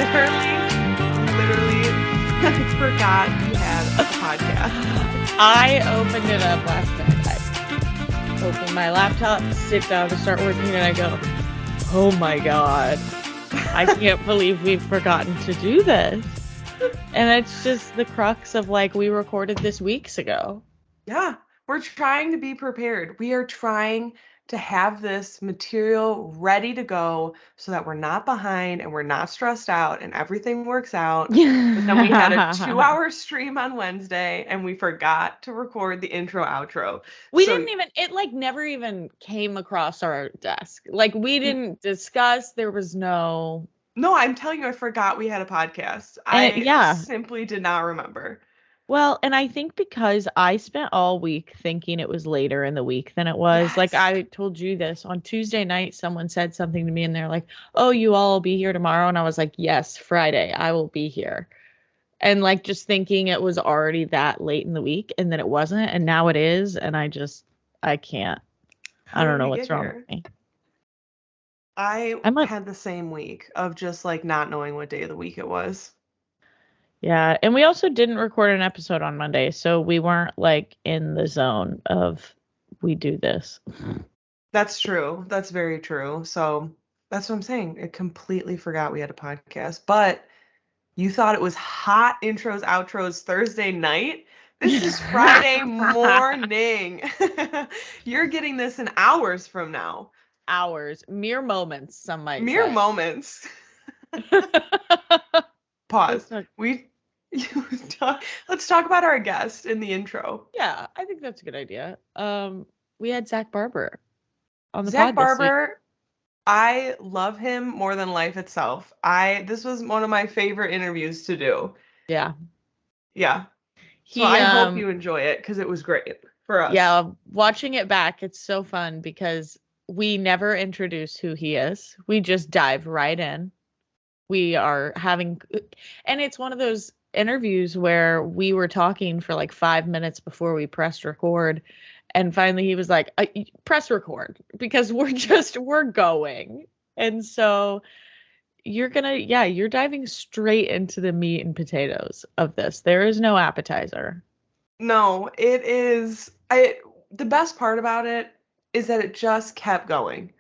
literally, I forgot you had a podcast. I opened it up last night. I opened my laptop, sit down to start working, and I go, oh my God, I can't believe we've forgotten to do this. And it's just the crux of like, we recorded this weeks ago. Yeah, we're trying to be prepared. We are trying to have this material ready to go so that we're not behind and we're not stressed out and everything works out. But then we had a 2-hour stream on Wednesday and we forgot to record the intro outro. We didn't even, it like never even came across our desk. Like we didn't discuss, there was no. No, I'm telling you, I forgot we had a podcast. I simply did not remember. Well, and I think because I spent all week thinking it was later in the week than it was. Yes. Like I told you this on Tuesday night, someone said something to me and they're like, oh, you all will be here tomorrow. And I was like, yes, Friday, I will be here. And like just thinking it was already that late in the week and then it wasn't. And now it is. And I can't. I don't know what's wrong with me. I had the same week of just like not knowing what day of the week it was. Yeah, and we also didn't record an episode on Monday, so we weren't like in the zone of we do this. That's true. That's very true. So that's what I'm saying. I completely forgot we had a podcast, but you thought it was hot intros, outros Thursday night. This is Friday morning. You're getting this in hours from now. Hours, mere moments, some might mere say. Moments. Pause. Let's talk about our guest in the intro. Yeah, I think that's a good idea. We had Zach Barber on the Zach pod Barber. I love him more than life itself. This was one of my favorite interviews to do. Yeah. Yeah. So I hope you enjoy it because it was great for us. Yeah, watching it back, it's so fun because we never introduce who he is. We just dive right in. We are having, and it's one of those interviews where we were talking for like 5 minutes before we pressed record. And finally he was like, press record because we're going. And so you're diving straight into the meat and potatoes of this. There is no appetizer. No, it is. The best part about it is that it just kept going.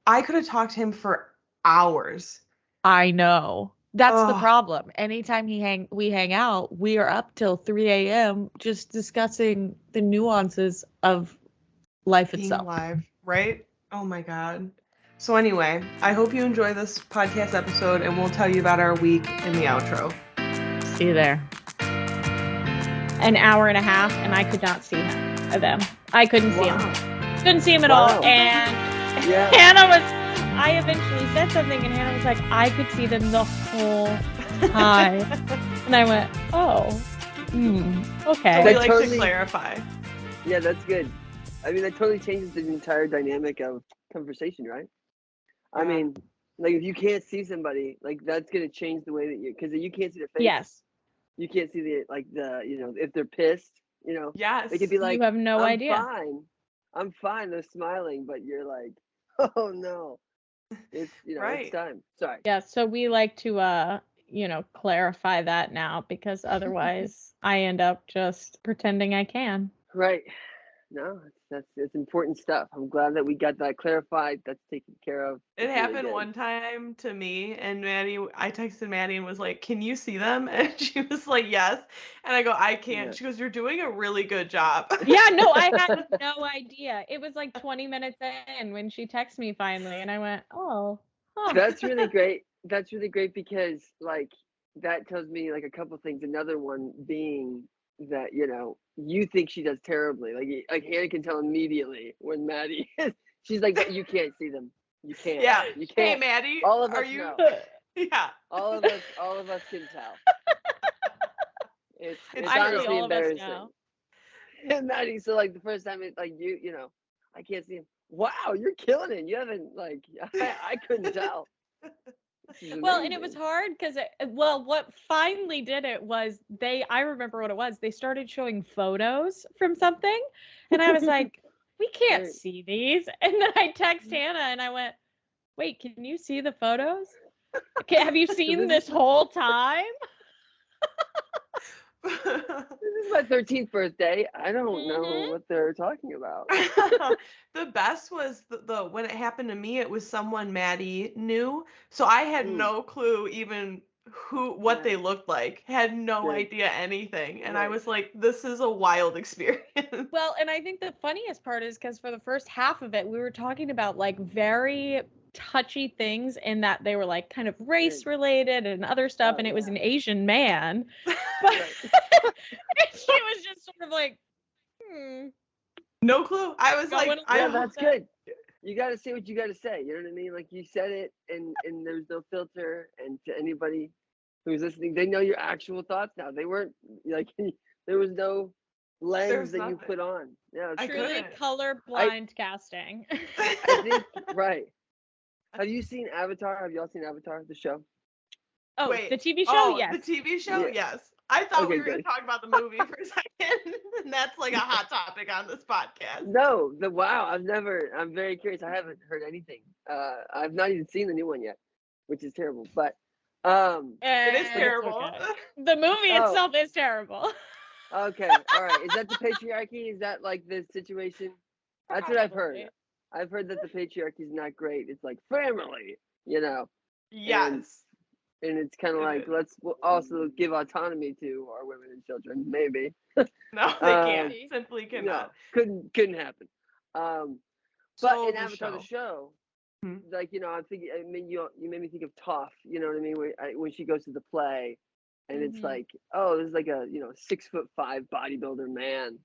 I could have talked to him for hours. I know. That's the problem. Anytime we hang out, we are up till 3 a.m. just discussing the nuances of life being itself. Alive, right? Oh my God. So anyway, I hope you enjoy this podcast episode and we'll tell you about our week in the outro. See you there. An hour and a half and I could not see them. I couldn't see him. Couldn't see him at all. And I eventually said something and Hannah was like, I could see them the whole time. And I went, okay. So we like to clarify. Yeah, that's good. I mean, that totally changes the entire dynamic of conversation, right? Yeah. I mean, like if you can't see somebody, like that's going to change the way that because you can't see their face. Yes. You can't see if they're pissed, Yes. They could be like, you have no idea. I'm fine. They're smiling, but you're like, oh no. It's right. It's time. Sorry. Yeah, so we like to clarify that now because otherwise I end up just pretending I can. Right. No, it's important stuff. I'm glad that we got that clarified. That's taken care of. It happened one time to me and Maddie. I texted Maddie and was like, "Can you see them?" And she was like, "Yes." And I go, "I can't." Yeah. She goes, "You're doing a really good job." Yeah, no, I had no idea. It was like 20 minutes in when she texted me finally, and I went, "Oh." Huh. That's really great. That's really great because like that tells me like a couple things. Another one being that you think she does terribly. Like Hannah can tell immediately when Maddie she's like, you can't see them. You can't. Yeah. You can't. Hey Maddie, all of us are you? Know. Yeah. All of us can tell. It's honestly embarrassing. And Maddie, so like the first time it like I can't see him. Wow, you're killing it. You haven't I couldn't tell. Well, and it was hard because what finally did it was I remember what it was. They started showing photos from something and I was like, we can't see these. And then I text Hannah and I went, wait, can you see the photos? Okay, have you seen this whole time? This is my 13th birthday. I don't know what they're talking about. The best was the when it happened to me, it was someone Maddie knew. So I had no clue even what they looked like. Had no idea anything. And I was like, this is a wild experience. Well, and I think the funniest part is because for the first half of it, we were talking about like very touchy things in that they were like kind of race related and other stuff, and it was an Asian man. But she was just sort of like, no clue. I was like, that's good. You got to say what you got to say. You know what I mean? Like you said it, and there's no filter. And to anybody who's listening, they know your actual thoughts now. They weren't like there was no lens that you put on. Yeah, it's truly colorblind casting. I think right. Have you seen Avatar? Have y'all seen Avatar, the show? Oh, wait. The TV show? Yes. The TV show? Yes. I thought we were going to talk about the movie for a second, and that's like a hot topic on this podcast. No, I'm very curious. I haven't heard anything. I've not even seen the new one yet, which is terrible, but it is terrible. Okay. The movie itself is terrible. Okay, all right. Is that the patriarchy? Is that like the situation? That's what I've heard. I've heard that the patriarchy is not great. It's like family, you know. Yes. And it's kind of like, let's also give autonomy to our women and children, maybe. No, they can't. Simply cannot. No, couldn't happen. But in Avatar the show, like, you know, I'm thinking, I mean, you made me think of Toph, you know what I mean? When she goes to the play, and it's like, oh, this is like a 6'5" bodybuilder man,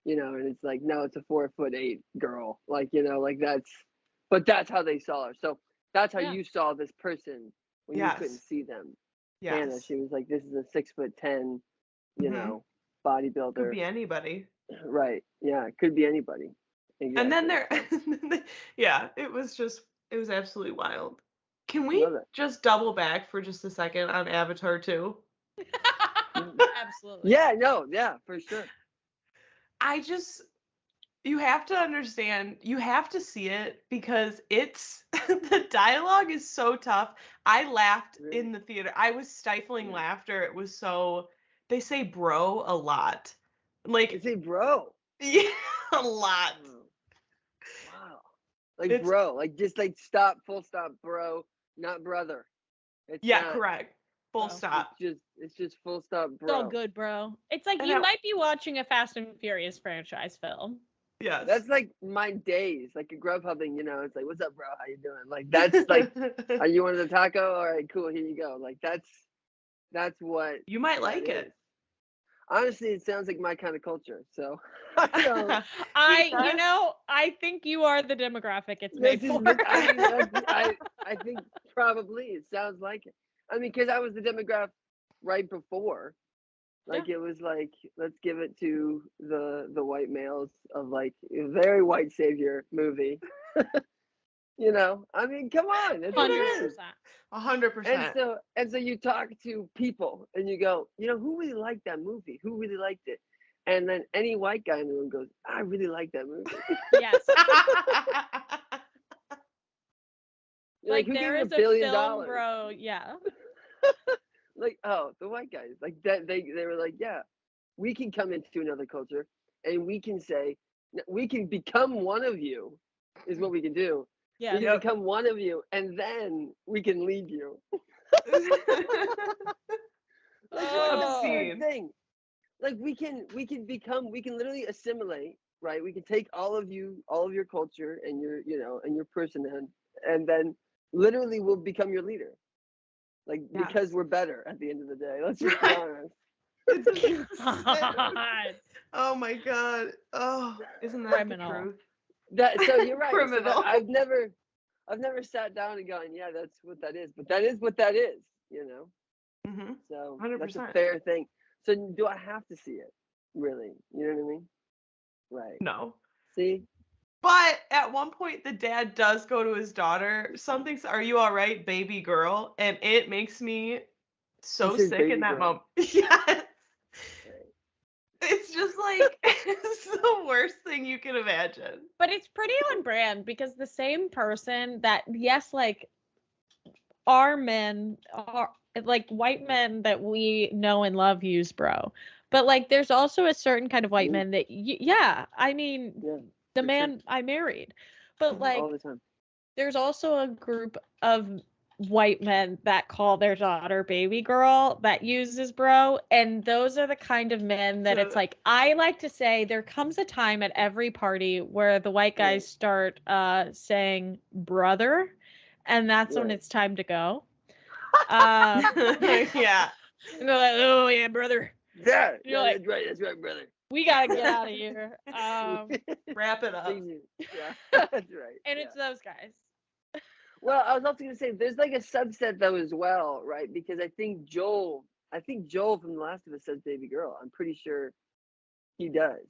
you know, and it's like, no, it's a 4'8" girl, like, you know, like but that's how they saw her. So that's how you saw this person when you couldn't see them. Yes. Hannah, she was like, this is a 6'10", you know, bodybuilder. Could be anybody. Right. Yeah, it could be anybody. Exactly. And then it was absolutely wild. Can we just double back for just a second on Avatar 2? Absolutely. Yeah, no, yeah, for sure. You have to understand, you have to see it because the dialogue is so tough. I laughed in the theater. I was stifling laughter. It was they say bro a lot. Like, they say bro. Yeah, a lot. Wow. Like bro, like just like stop, full stop, bro, not brother. Correct. Full stop. It's just full stop, bro. It's all good, bro. It's like you might be watching a Fast and Furious franchise film. Yes. That's like my days, like a Grubhubbing, you know, it's like, what's up, bro? How you doing? Like, that's like, are you wanting a taco? All right, cool, here you go. Like, that's what. You might like it. Honestly, it sounds like my kind of culture, so. I think you are the demographic it's made for. I think probably it sounds like it. I mean, because I was the demographic right before. Like, it was like, let's give it to the white males of like a very white savior movie. You know, I mean, come on. 100%. 100%. And so you talk to people and you go, you know, who really liked that movie? Who really liked it? And then any white guy in the room goes, I really like that movie. Yes. like there is a film, bro. Yeah. Like, oh, the white guys, like that, they were like, yeah, we can come into another culture and we can say, we can become one of you, is what we can do. Yeah. We can become one of you, and then we can lead you. Thing. Like we can literally assimilate, right? We can take all of your culture and your personhood, and then literally we'll become your leader. Like, because we're better at the end of the day. Let's just be honest. Oh my God. Oh, isn't that criminal? The truth? So you're right. Criminal. So I've never sat down and gone, yeah, that's what that is. But that is what that is, you know? Mm-hmm. So 100%. That's a fair thing. So do I have to see it? Really? You know what I mean? Right. No. See? But at one point, the dad does go to his daughter. Something's, are you all right, baby girl? And it makes me so sick in that moment. Yes. Right. It's just like, it's the worst thing you can imagine. But it's pretty on brand because the same person that, yes, like, our men are like white men that we know and love use bro. But like there's also a certain kind of white men that I mean the man I married. But like all the time. there's also a group of white men that call their daughter baby girl that uses bro, and those are the kind of men that it's like, I like to say there comes a time at every party where the white guys start saying brother, and that's when it's time to go. Yeah. And they're like, oh yeah, brother. Yeah, You're like, that's right, brother. We gotta get out of here. Wrap it up. Yeah, that's right. And it's those guys. Well, I was also gonna say there's like a subset though as well, right? Because I think Joel from The Last of Us says baby girl. I'm pretty sure he does.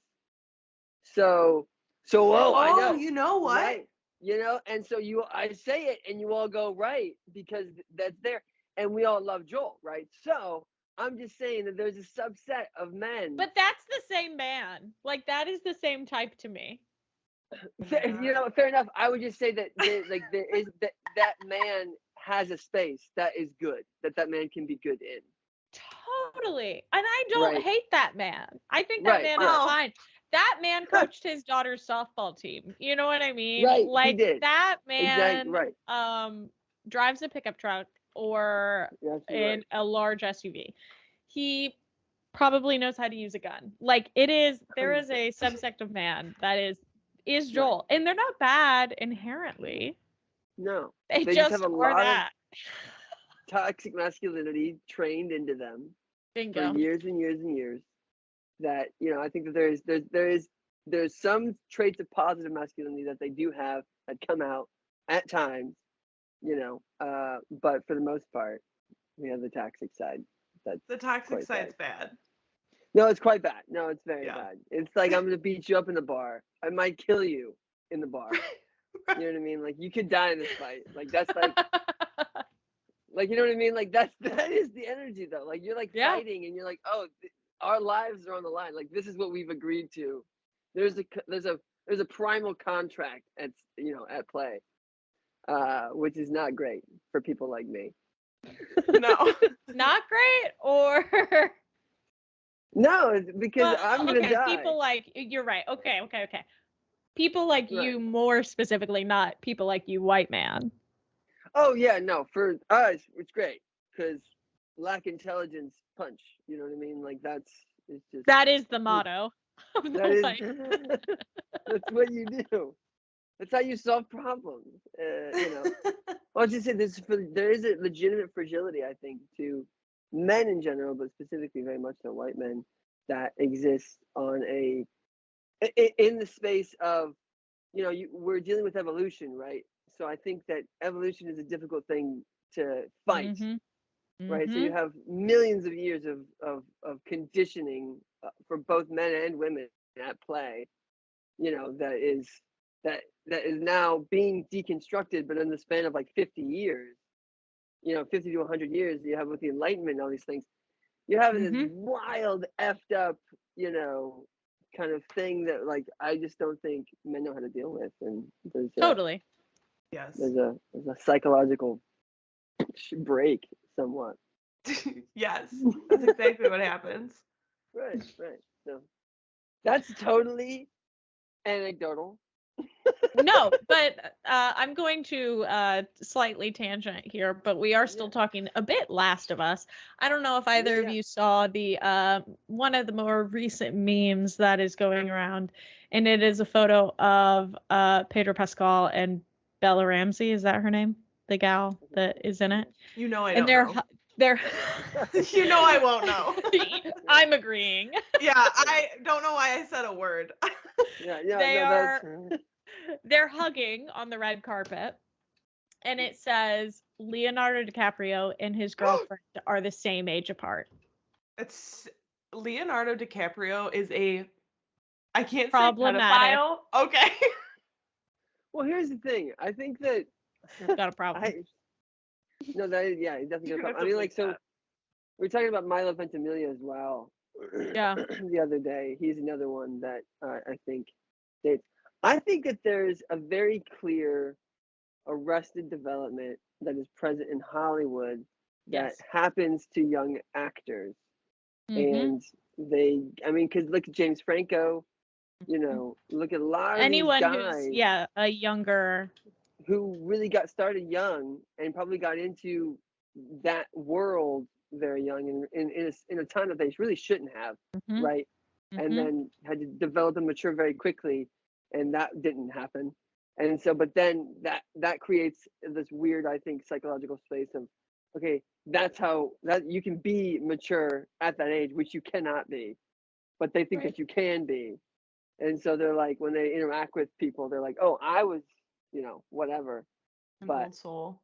So I know. You know what? Right. You know, and so I say it and you all go right because that's there. And we all love Joel, right? So I'm just saying that there's a subset of men. But that's the same man. Like that is the same type to me. You know, fair enough. I would just say that there is that man has a space that is good, that man can be good in. Totally. And I don't hate that man. I think that man is fine. That man coached his daughter's softball team. You know what I mean? Right. Like he did. that man Exactly, drives a pickup truck or in a large SUV. He probably knows how to use a gun. Like there is a subsect of man that is Joel. And they're not bad inherently. No. They just have a are lot that. of toxic masculinity trained into them Bingo. for years and years and years. That, you know, I think that there's some traits of positive masculinity that they do have that come out at times, you know, but for the most part, we have the toxic side. That's the toxic side's bad. No, it's quite bad. No, it's very bad. It's like, I'm gonna beat you up in the bar. I might kill you in the bar. You know what I mean? Like, you could die in this fight. Like, that's like like, you know what I mean? Like, that is the energy though. Like, you're like fighting and you're like, oh, our lives are on the line. Like, this is what we've agreed to. There's a primal contract at play, which is not great for people like me. No. Not great, or no, because I'm gonna die. People like you're right. Okay. People like you more specifically, not people like you, white man. Oh yeah, no, for us it's great because lack intelligence punch. You know what I mean? Like that is the motto of the life. That's what you do. That's how you solve problems. You know. Well, I'll just say there is a legitimate fragility, I think, to men in general, but specifically very much so white men, that exists in the space of, you know, we're dealing with evolution, right? So I think that evolution is a difficult thing to fight, right? So you have millions of years of conditioning for both men and women at play, you know, that is now being deconstructed, but in the span of like 50 years, you know, 50 to 100 years, you have with the Enlightenment and all these things, you're having this wild, effed up, you know, kind of thing that, like, I just don't think men know how to deal with. And there's there's a psychological break somewhat. Yes, that's exactly what happens. Right. So that's totally anecdotal. No, but I'm going to slightly tangent here, but we are still talking a bit Last of Us. I don't know if either of you saw the one of the more recent memes that is going around, and it is a photo of Pedro Pascal and Bella Ramsey. Is that her name? The gal that is in it? You know I don't know. They're you know I won't know. I'm agreeing. Yeah, I don't know why I said a word. They're hugging on the red carpet, and it says Leonardo DiCaprio and his girlfriend are the same age apart. It's Leonardo DiCaprio is I can't problematic. Say pedophile. Okay. Well, here's the thing. I think that got a problem. He's definitely got a problem. I mean, like, so we're talking about Milo Ventimiglia as well. Yeah. The other day, he's another one that I think dates. I think that there's a very clear arrested development that is present in Hollywood that Yes. happens to young actors. Mm-hmm. And because look at James Franco, look at a lot of Anyone these who's guys a younger who really got started young and probably got into that world very young and in a time that they really shouldn't have, mm-hmm. right? And Mm-hmm. then had to develop and mature very quickly, and that didn't happen. And so, but then that creates this weird, I think, psychological space of, okay, that's how that you can be mature at that age, which you cannot be, but they think Right. that you can be. And so they're like, when they interact with people, they're like, oh, I was, whatever. An But old soul.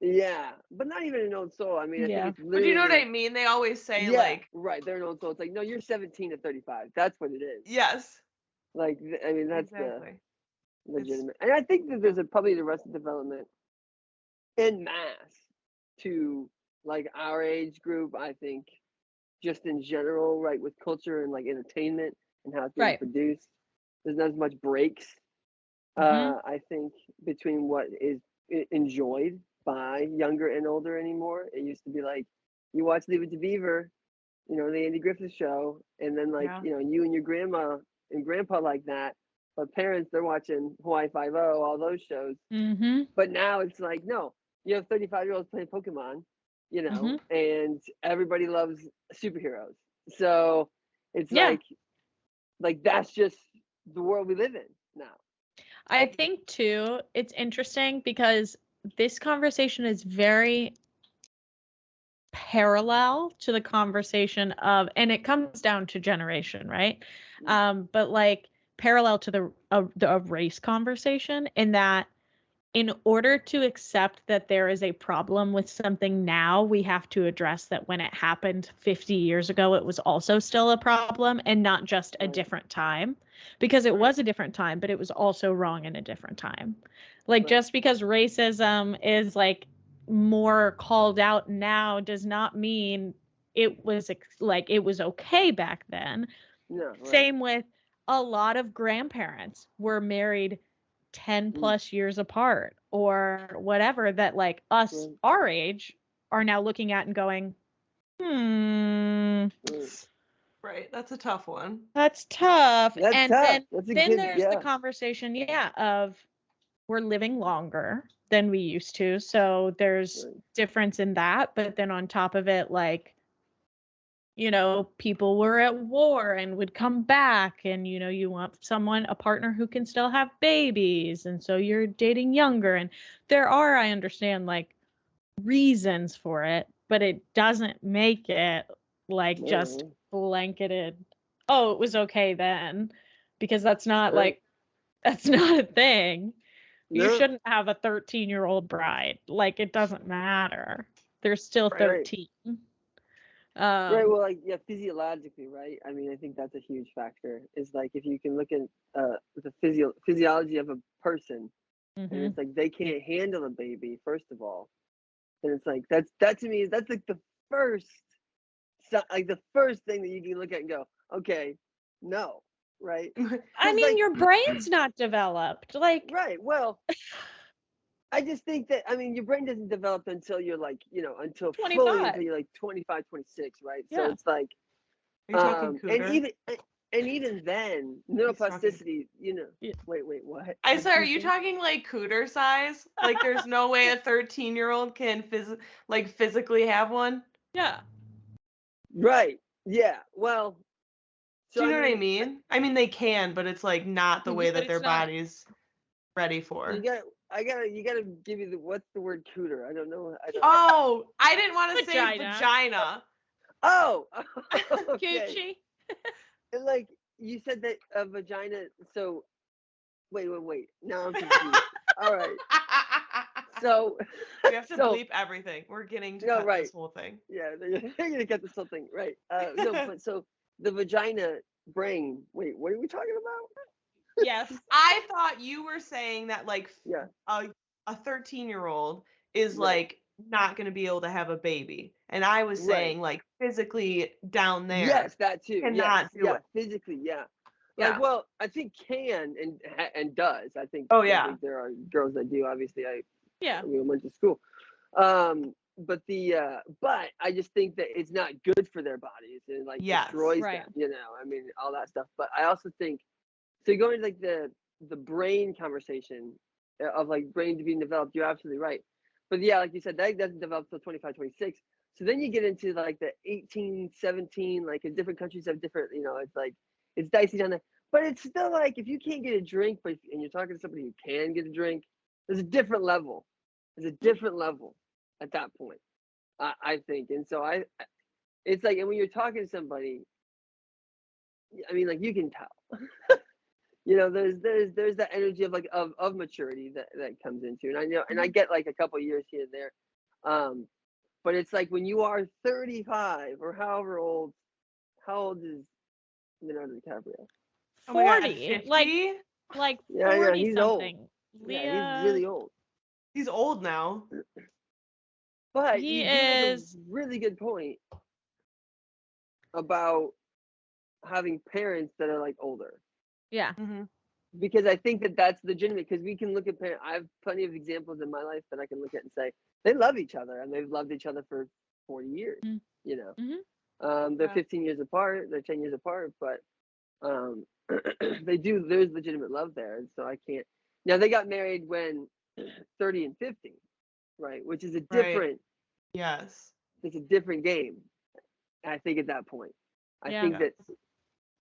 yeah, but not even an old soul. I mean, I Yeah. think it's But literally you know what I like, mean? They always say yeah, like, right. They're an old soul. It's like, no, you're 17 to 35. That's what it is. yes, Like, I mean, that's the exactly. legitimate. And I think that there's probably the Arrested Development en masse to like our age group. I think just in general, right, with culture and like entertainment and how it's being Right. produced, there's not as much breaks. Mm-hmm. I think between what is enjoyed by younger and older anymore. It used to be like you watch Leave It to Beaver, the Andy Griffith Show, and then like Yeah. you and your grandma and grandpa like that. But parents, they're watching Hawaii Five-0, all those shows. Mm-hmm. But now it's like, no, you have 35-year-olds playing Pokemon, Mm-hmm. and everybody loves superheroes. So it's Yeah. like that's just the world we live in now. I think too, it's interesting because this conversation is very parallel to the conversation of, and it comes down to generation, right? But like parallel to the race conversation, in that in order to accept that there is a problem with something now, we have to address that when it happened 50 years ago, it was also still a problem and not just a different time, because it was a different time, but it was also wrong in a different time. Like just because racism is like more called out now does not mean it was like it was okay back then. No, Same with a lot of grandparents were married 10 plus years apart or whatever, that like us our age are now looking at and going, Right. That's a tough one. that's tough. That's and tough. then That's a then good, there's the conversation of we're living longer than we used to, so there's difference in that. But then on top of it, like, people were at war and would come back, and you want a partner who can still have babies, and so you're dating younger, and there are, I understand, like reasons for it, but it doesn't make it like just blanketed, oh, it was okay then, because that's not that's not a thing. You shouldn't have a 13-year-old bride. Like, it doesn't matter. They're still 13. Right. Well, like, yeah, physiologically, right? I mean, I think that's a huge factor. Is like if you can look at the physiology of a person, and it's like they can't handle a baby, first of all, then it's like that to me is that's like the first thing that you can look at and go, okay, no, right? I mean, your brain's not developed, like, right. Well, I just think that, I mean, your brain doesn't develop until you're like, until 25. fully until you're like 25, 26, right? Yeah. So it's like, Are you talking cougar? and even then, neuroplasticity, wait, what? I said, are you talking like cooter size? Like there's no way a 13-year-old can physically have one? Yeah. Right. Yeah. Well, so do you know what I mean? I mean, they can, but it's like not the way that their body's ready for. You gotta give me what's the word cooter? I don't know. I didn't want to say vagina. Oh, okay. Gucci. And like you said that a vagina. So, wait. Now I'm confused. All right. So we have to bleep everything. We're getting to cut this whole thing. Yeah, they're gonna cut this whole thing, right? No, but so the vagina brain. Wait, what are we talking about? Yes. I thought you were saying that like a 13-year-old is like not going to be able to have a baby. And I was saying like physically down there. Yes, that too. Cannot do it. Physically, yeah. Yeah. well, I think can and does. I think. Oh, I yeah. think there are girls that do. Obviously, Yeah. we went to school. But I just think that it's not good for their bodies and like Yes. destroys Right. them. You know, I mean, all that stuff. But I also think so. Going to like the brain conversation of like brain being developed. You're absolutely right. But yeah, like you said, that doesn't develop till 25, 26. So then you get into like the 18, 17, like in different countries have different, you know, it's like, it's dicey down there. But it's still like, if you can't get a drink, and you're talking to somebody who can get a drink, there's a different level. There's a different level at that point, I think. And so it's like, and when you're talking to somebody, I mean, like you can tell. You know, there's that energy of like of maturity that comes into, and I know, and I get like a couple years here and there, but it's like when you are 35 or however old, how old is Leonardo DiCaprio? 40, 50? like Yeah, 40 he's something. old. Leah, Yeah, he's really old. He's old now. But he you do make a is. really good point about having parents that are like older. Yeah. Mm-hmm. Because I think that that's legitimate. Because we can look at parents. I have plenty of examples in my life that I can look at and say they love each other and they've loved each other for 40 years. Mm. You know, Mm-hmm. they're Yeah. 15 years apart. They're 10 years apart, but they do. There's legitimate love there, and so I can't. Now they got married when 30 and 50, right? Which is a different. Yes. It's a different game. I think at that point, I Yeah. think that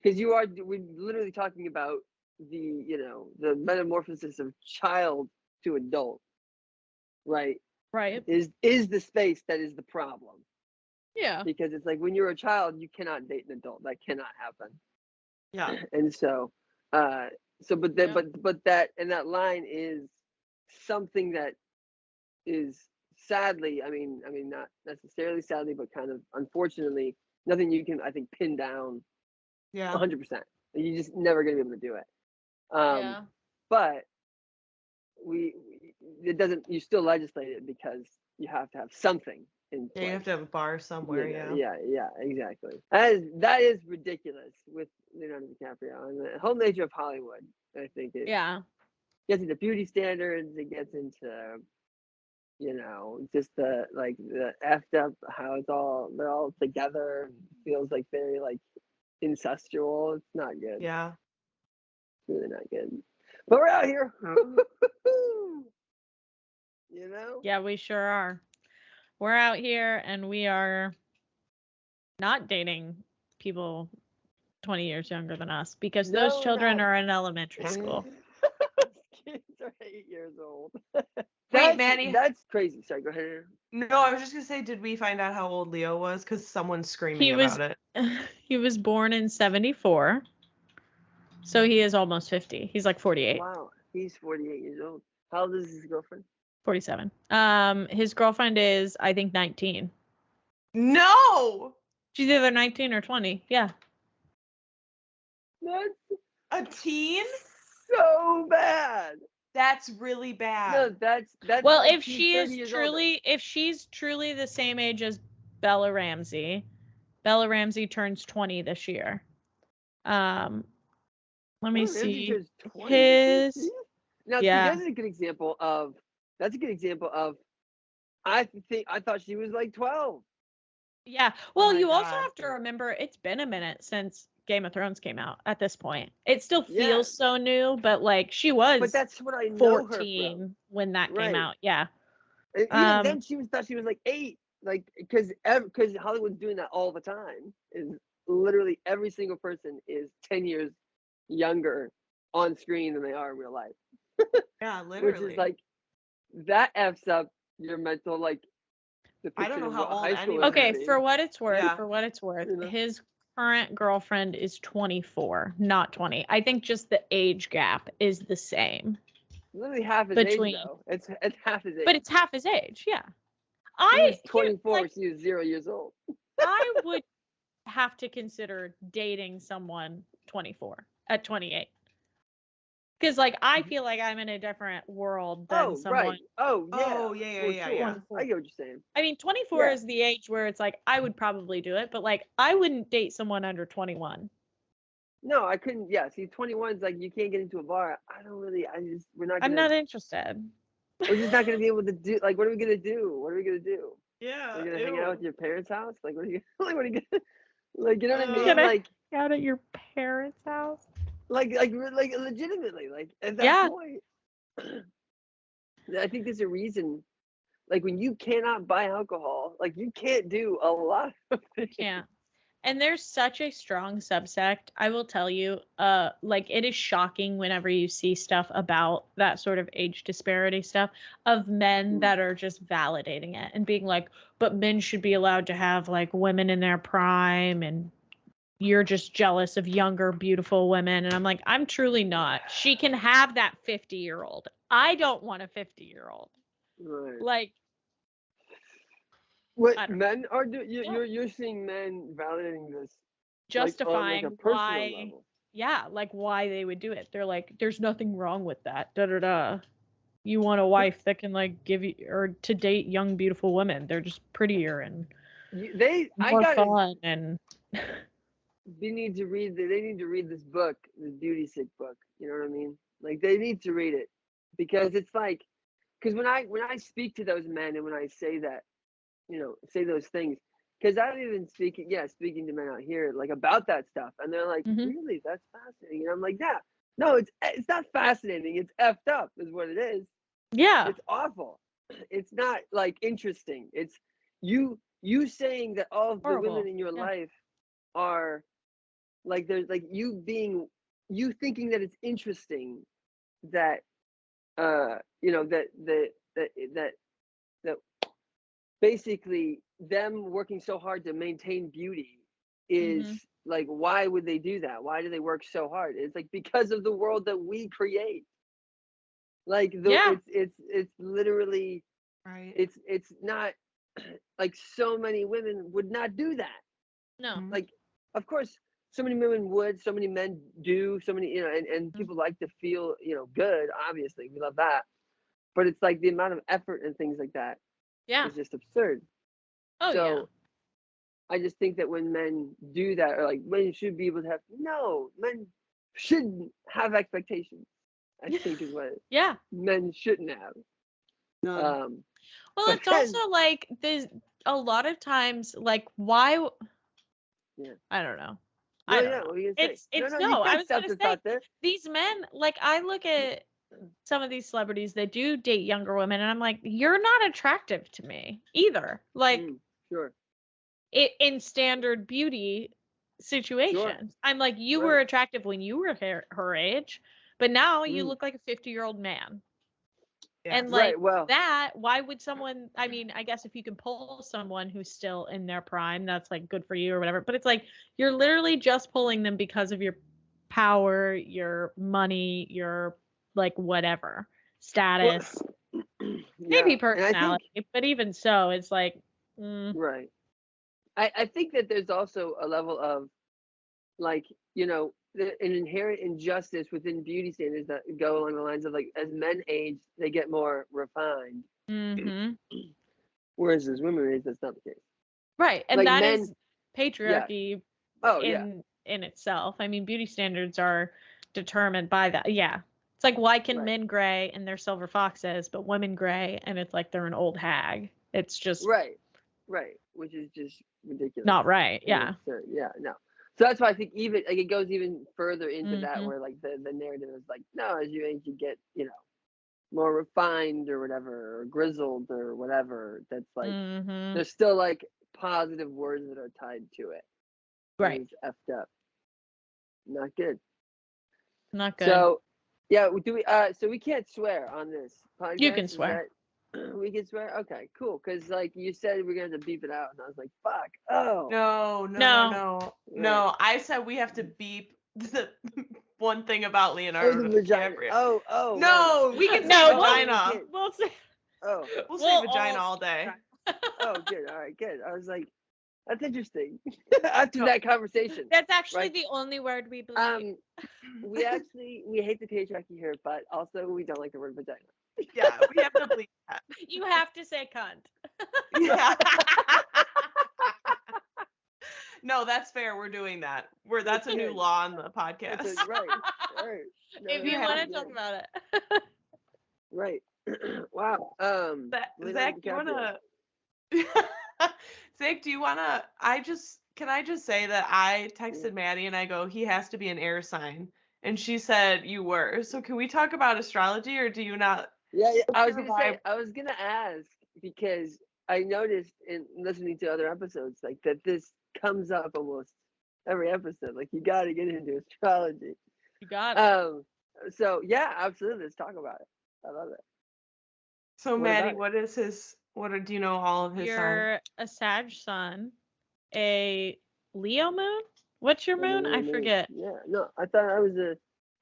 because we're literally talking about the metamorphosis of child to adult, right? Right. Is the space that is the problem, Yeah. because it's like when you're a child you cannot date an adult. That cannot happen. Yeah. And so but that Yeah. but that, and that line is something that is sadly, I mean not necessarily sadly, but kind of unfortunately nothing you can, I think, pin down Yeah. 100%. You're just never going to be able to do it. Yeah. But it doesn't, you still legislate it because you have to have something in place. Yeah, you have to have a bar somewhere. Yeah, exactly. That is ridiculous with Leonardo DiCaprio and the whole nature of Hollywood. I think it gets into beauty standards. It gets into just the effed up how they're all together. Feels like very like incestual. It's not good. Yeah. It's really not good. But we're out here. Yeah, we sure are. We're out here and we are not dating people 20 years younger than us because those children are in elementary school. Kids are 8 years old. Wait, Maddie. That's crazy. Sorry, go ahead. No, I was just gonna say, did we find out how old Leo was? Because someone's screaming about it. He was born in 1974. So he is almost 50. He's like 48. Wow, he's 48 years old. How old is his girlfriend? 47. His girlfriend is, I think, 19. No! She's either 19 or 20. Yeah. That's A teen? so bad. That's really bad. No, that's Well, like if he's 30 years older. if she's truly the same age as Bella Ramsey turns 20 this year. Let me see. His Now, yeah. that's a good example of. I thought she was like 12. Yeah. Well, my you also God. have to remember it's been a minute since Game of Thrones came out at this point. It still feels so new, but like she was But that's what I know 14 her from. when that came out. Yeah. And even then, thought she was like 8, like because Hollywood's doing that all the time. Is literally every single person is 10 years younger on screen than they are in real life. Yeah, literally. Which is like that f's up your mental like. I don't know how old high school anyone is gonna Okay, be. for what it's worth, You know? his current girlfriend is 24, not 20. I think just the age gap is the same. Literally half his Between- age though. It's half his age. But it's half his age, yeah. He was 24. She was 0 years old. I would have to consider dating someone 24 at 28. Because like I feel like I'm in a different world than someone. Right. Oh yeah. Oh, yeah. I get what you're saying. I mean, 24 is the age where it's like I would probably do it, but like I wouldn't date someone under 21. No, I couldn't. Yeah, see, 21's like you can't get into a bar. We're not I'm gonna. not interested. We're just not gonna be able to do. Like, what are we gonna do? What are we gonna do? Yeah. We're gonna hang ew. out with your parents' house. Like, what are you? Like, what are you gonna? Like, you know what I mean? Gonna Like, out at your parents' house. like legitimately. Like at that Yeah. point, I think there's a reason. Like when you cannot buy alcohol, like you can't do a lot of things. Yeah. And there's such a strong subsect, I will tell you, like it is shocking whenever you see stuff about that sort of age disparity stuff of men that are just validating it and being like, but men should be allowed to have like women in their prime and you're just jealous of younger, beautiful women. And I'm like, I'm truly not. She can have that 50-year-old. I don't want a 50-year-old. Right. Like, What men are doing? Yeah. You're seeing men validating this, justifying like, on like a personal why, level. yeah, like why they would do it. They're like, there's nothing wrong with that. Da da da. You want a wife that can like give you or to date young, beautiful women. They're just prettier and more fun and. They need to read this book, this beauty sick book. You know what I mean? Like they need to read it because it's like, because when I speak to those men and when I say that, say those things, because I've even speaking to men out here like about that stuff, and they're like, really, that's fascinating, and I'm like, yeah, no, it's not fascinating, it's effed up, is what it is. Yeah, it's awful. It's not like interesting. It's you saying that all of the women in your life are like there's like you thinking that it's interesting that that basically them working so hard to maintain beauty is like, why would they do that? Why do they work so hard? It's like because of the world that we create. Like it's literally right. It's not like so many women would not do that. No. Like, of course, so many women would, so many men do, so many, and people like to feel, good. Obviously, we love that. But it's like the amount of effort and things like that is just absurd. Oh, so I just think that when men do that, or like men should be able to have, no, men shouldn't have expectations. I think is what men shouldn't have. None. Well, it's also like there's a lot of times like why I don't know. I don't know. It's no, I was gonna say these men, like I look at some of these celebrities that do date younger women and I'm like, you're not attractive to me either. Like sure. In standard beauty situations. I'm like, you were attractive when you were her age, but now you look like a 50-year-old man. Yeah. And like that, why would someone, I mean, I guess if you can pull someone who's still in their prime, that's like good for you or whatever. But it's like, you're literally just pulling them because of your power, your money, your like whatever status, maybe personality. But even so, it's like, right. I think that there's also a level of like, an inherent injustice within beauty standards that go along the lines of like, as men age, they get more refined. Whereas as women age, that's not the case. Right. And like that is patriarchy in itself. I mean, beauty standards are determined by that. Yeah. It's like, why can men gray and they're silver foxes, but women gray and it's like they're an old hag? It's just. Right. Which is just ridiculous. Not right. Yeah. Yeah. No. So that's why I think even like it goes even further into that, where like the narrative is like, no, as you age, you get, more refined or whatever, or grizzled or whatever. That's like there's still like positive words that are tied to it. Right. It's effed up. Not good. Not good. So yeah, do we? So we can't swear on this podcast. You can swear. We can swear? Okay, cool. Because like you said, we're going to beep it out, and I was like, fuck. Oh. No. I said we have to beep the one thing about Leonardo DiCaprio. Oh. No, we can say vagina. We'll say. We'll say vagina all day. Oh, good. All right, good. I was like, that's interesting. After that conversation. That's actually the only word we believe. We hate the patriarchy here, but also we don't like the word vagina. Yeah, we have to bleep that. You have to say cunt. Yeah. No, that's fair. We're doing that. That's a new Okay. law on the podcast. That's right. Right. No, If no, you Yeah. want that's to talk good. about it. Right. Wow. Zach, Leonardo you DiCaprio. wanna Zach, do you wanna can I just say that I texted Yeah. Maddie and I go, he has to be an air sign. And she said you were. So can we talk about astrology or do you not? Yeah, yeah. What's your vibe? I was gonna ask because I noticed in listening to other episodes like that this comes up almost every episode. Like you got to get into astrology. You got it. So yeah, absolutely. Let's talk about it. I love it. So What Maddie, about it? do you know all of his signs? You're a Sag sun, a Leo moon. What's your I'm a moon? Leo I moon. forget. Yeah, no, I thought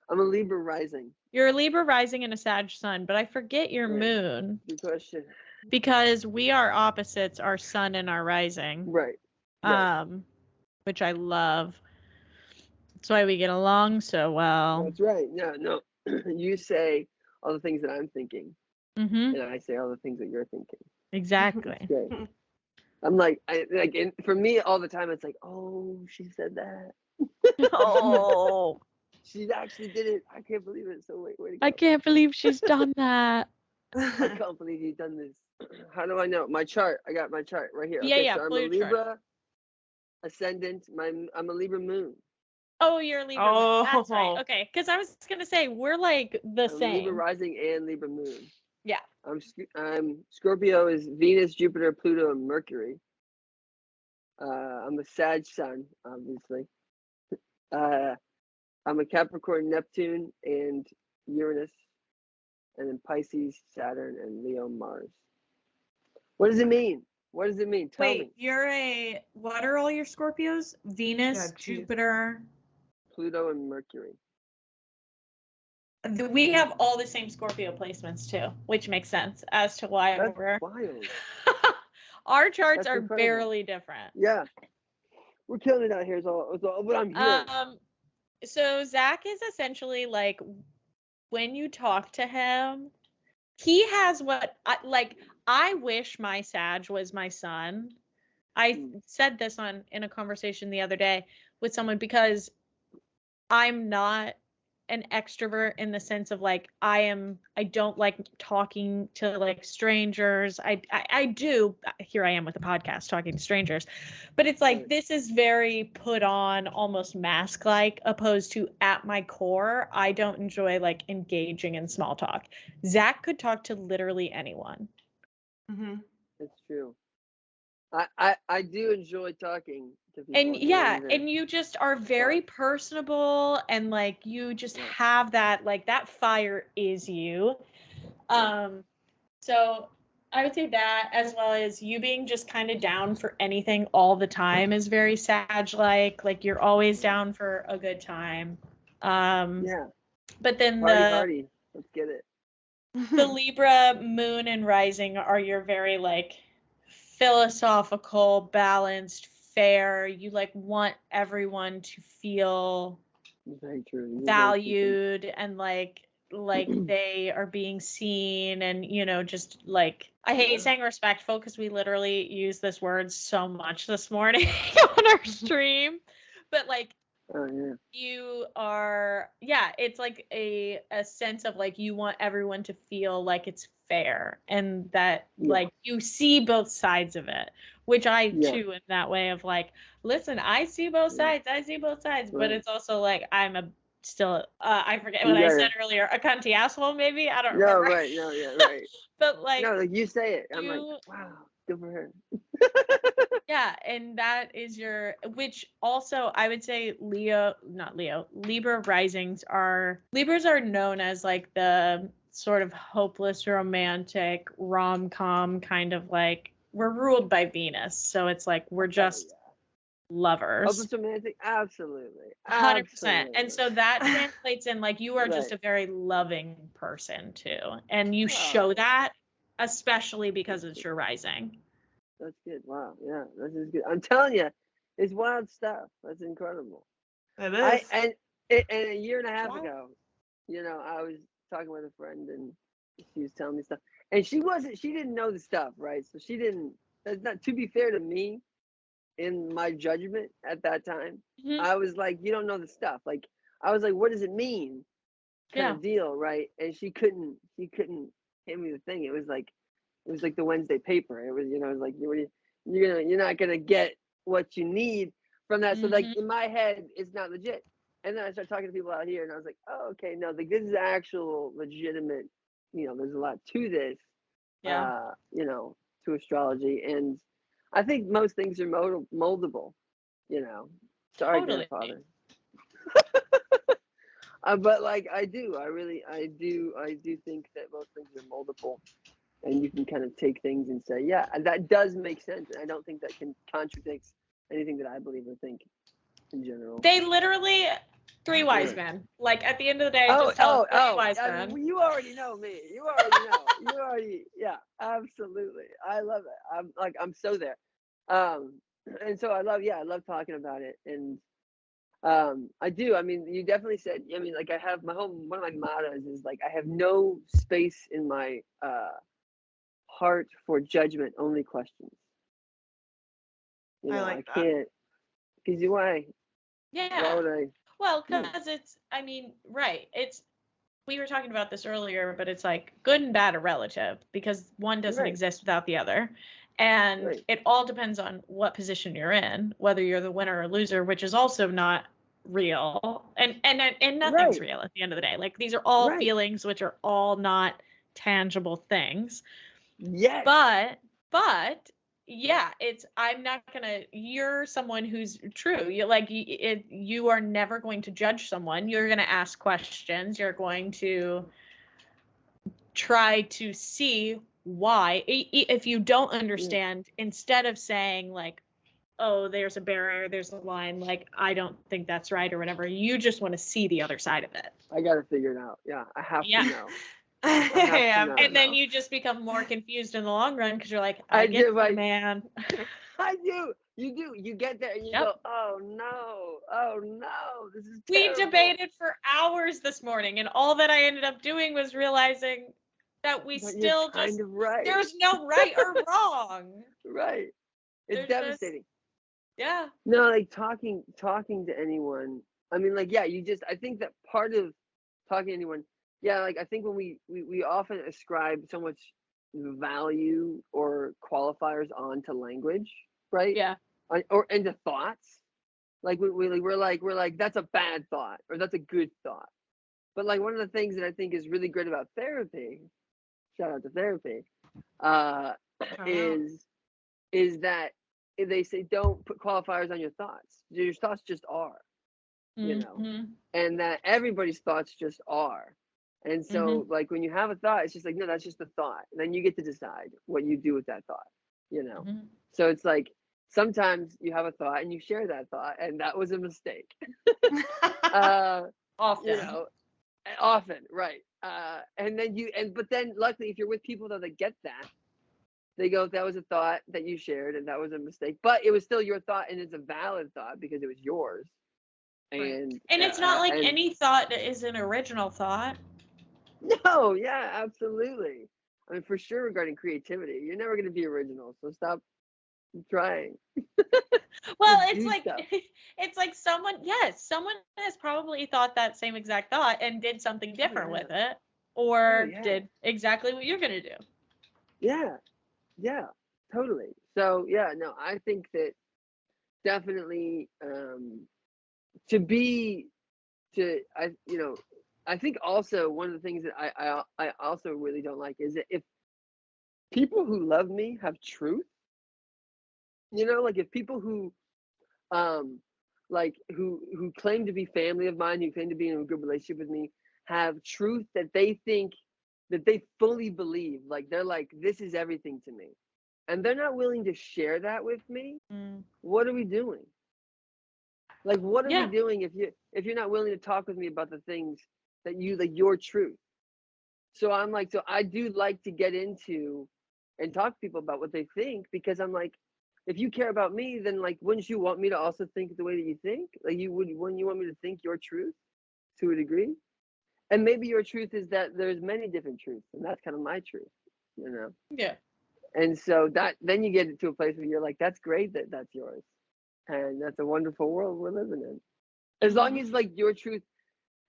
I'm a Libra rising. You're a Libra rising and a Sag sun, but I forget your Right. moon Good question. because we are opposites, our sun and our rising. Right. Right. Which I love. That's why we get along so well. That's right. No, no. You say all the things that I'm thinking, Mm-hmm. and I say all the things that you're thinking. Exactly. It's great. I'm like, for me, all the time, it's like, oh, she said that. Oh, She actually did it. I can't believe it. So way to go. I can't believe she's done that. I can't believe you've done this. How do I know? My chart. I got my chart right here. Yeah, Okay, yeah, so I'm pull a your chart. Libra ascendant. I'm a Libra moon. Oh, you're a Libra moon. That's right. Oh. Okay, because I was gonna say we're like the I'm Libra same. rising and Libra moon. Yeah. I'm Scorpio is Venus, Jupiter, Pluto, and Mercury. I'm a Sag sun, obviously. I'm a Capricorn, Neptune, and Uranus, and then Pisces, Saturn, and Leo, Mars. What does it mean? What does it mean? Tell me. Wait, what are all your Scorpios? Venus, Yeah, geez. Jupiter. Pluto and Mercury. We have all the same Scorpio placements too, which makes sense as to why That's we're. wild. Our charts That's are incredible. barely different. Yeah. We're killing it out here, is all what I'm hearing. So Zach is essentially like, when you talk to him, he has what I wish my Sag was my son. I said this in a conversation the other day with someone because I'm not an extrovert in the sense of like I don't like talking to like strangers. I do, here I am with a podcast talking to strangers, but it's like Right. this is very put on, almost mask like, opposed to at my core I don't enjoy like engaging in small talk. Zach could talk to literally anyone. Mm-hmm. It's true. I do enjoy talking to people. And yeah, and you just are very personable, and like you just have that, like that fire is you. So I would say that, as well as you being just kind of down for anything all the time, is very Sag like you're always down for a good time. Yeah. But then Party. Let's get it. the Libra moon and rising are your very like philosophical, balanced, fair. You like want everyone to feel Very true. valued and like they are being seen, and just like, I hate saying respectful because we literally use this word so much this morning on our stream, but like, Oh yeah. you are, it's like a sense of like you want everyone to feel like it's fair, and that like you see both sides of it, which I too, in that way of like, listen, I see both sides, but it's also like I'm still I forget what I said earlier, a cunty asshole, maybe, I don't remember. Right. No, yeah, right. But like, no, like you say it, I'm like, wow, good for her. Yeah, and that is which also I would say Libra risings Libras are known as like the sort of hopeless romantic rom-com kind of, like, we're ruled by Venus, so it's like we're just lovers. Hopeless romantic, absolutely. 100%. And so that translates in like you are just a very loving person too, and you show that, especially because it's your rising. That's good. Wow. Yeah, this is good. I'm telling you, it's wild stuff. That's incredible. It is. And a year and a half ago, I was talking with a friend and she was telling me stuff, and she didn't know the stuff, right? So she didn't. That's not, to be fair to me, in my judgment at that time. Mhm. I was like, you don't know the stuff. Like, I was like, what does it mean? Kind Yeah. of deal, right? And she couldn't hand me the thing. It was like the Wednesday paper. It was, it was like, you're not gonna get what you need from that. So like Mhm. in my head, it's not legit. And then I started talking to people out here, and I was like, oh, okay, no, like this is actual legitimate. There's a lot to this. Yeah. To astrology, and I think most things are moldable. Sorry, Totally. grandfather. But like I do think that most things are moldable, and you can kind of take things and say, yeah, that does make sense. And I don't think that can contradict anything that I believe or think in general. They literally three wise men. Like at the end of the day, just tell three wise men. You already know me. You already know. Yeah, absolutely. I love it. I'm so there. And so I love talking about it. And I do. I mean, you definitely said, I mean, like I have one of my mottos is like, I have no space in my heart for judgment, only questions. I like I that. can't, because why Yeah. would I? Well, because I mean, right. We were talking about this earlier, but it's like good and bad are relative because one doesn't Right. exist without the other. And Right. it all depends on what position you're in, whether you're the winner or loser, which is also not real. And nothing's Right. real at the end of the day. Like these are all Right. feelings, which are all not tangible things. Yes. But yeah, I'm not gonna, you're someone who's true. You are never going to judge someone. You're gonna ask questions. You're going to try to see why. If you don't understand, instead of saying like, oh, there's a barrier, there's a line, like, I don't think that's right or whatever, you just want to see the other side of it. I got to figure it out. Yeah, I have to know. And then you just become more confused in the long run because you're like, I get it, man. I do. You do. You get there and you go, oh no, this is terrible. We debated for hours this morning, and all that I ended up doing was realizing that we still just right. There's no right or wrong. Right. It's devastating. Yeah. No, like talking to anyone. I mean, like, yeah, I think that part of talking to anyone, yeah, like I think when we often ascribe so much value or qualifiers onto language, right? Yeah. Or into thoughts. Like we're like that's a bad thought or that's a good thought. But like one of the things that I think is really great about therapy, shout out to therapy, is that they say don't put qualifiers on your thoughts. Your thoughts just are, and that everybody's thoughts just are. And so like when you have a thought, it's just like, no, that's just a thought. And then you get to decide what you do with that thought, So it's like sometimes you have a thought and you share that thought and that was a mistake. Often. Often, right. But then luckily if you're with people that get that, they go, that was a thought that you shared and that was a mistake, but it was still your thought and it's a valid thought because it was yours. And it's not like any thought is an original thought. No, yeah, absolutely. I mean, for sure regarding creativity, you're never going to be original, so stop trying. Well, it's like someone has probably thought that same exact thought and did something different with it, or did exactly what you're going to do. Yeah, totally. So yeah, no, I think that definitely I think also one of the things that I also really don't like is that if people who love me have truth, like if people who who claim to be family of mine, who claim to be in a good relationship with me, have truth that they think that they fully believe, like they're like, this is everything to me, and they're not willing to share that with me, what are we doing? Like, what are we doing if you're not willing to talk with me about the things that your truth? So I'm like, so I do like to get into and talk to people about what they think, because I'm like, if you care about me, then like, wouldn't you want me to also think the way that you think? Like wouldn't you want me to think your truth to a degree? And maybe your truth is that there's many different truths, and that's kind of my truth, Yeah. And so then you get to a place where you're like, that's great that that's yours. And that's a wonderful world we're living in. As long as like your truth,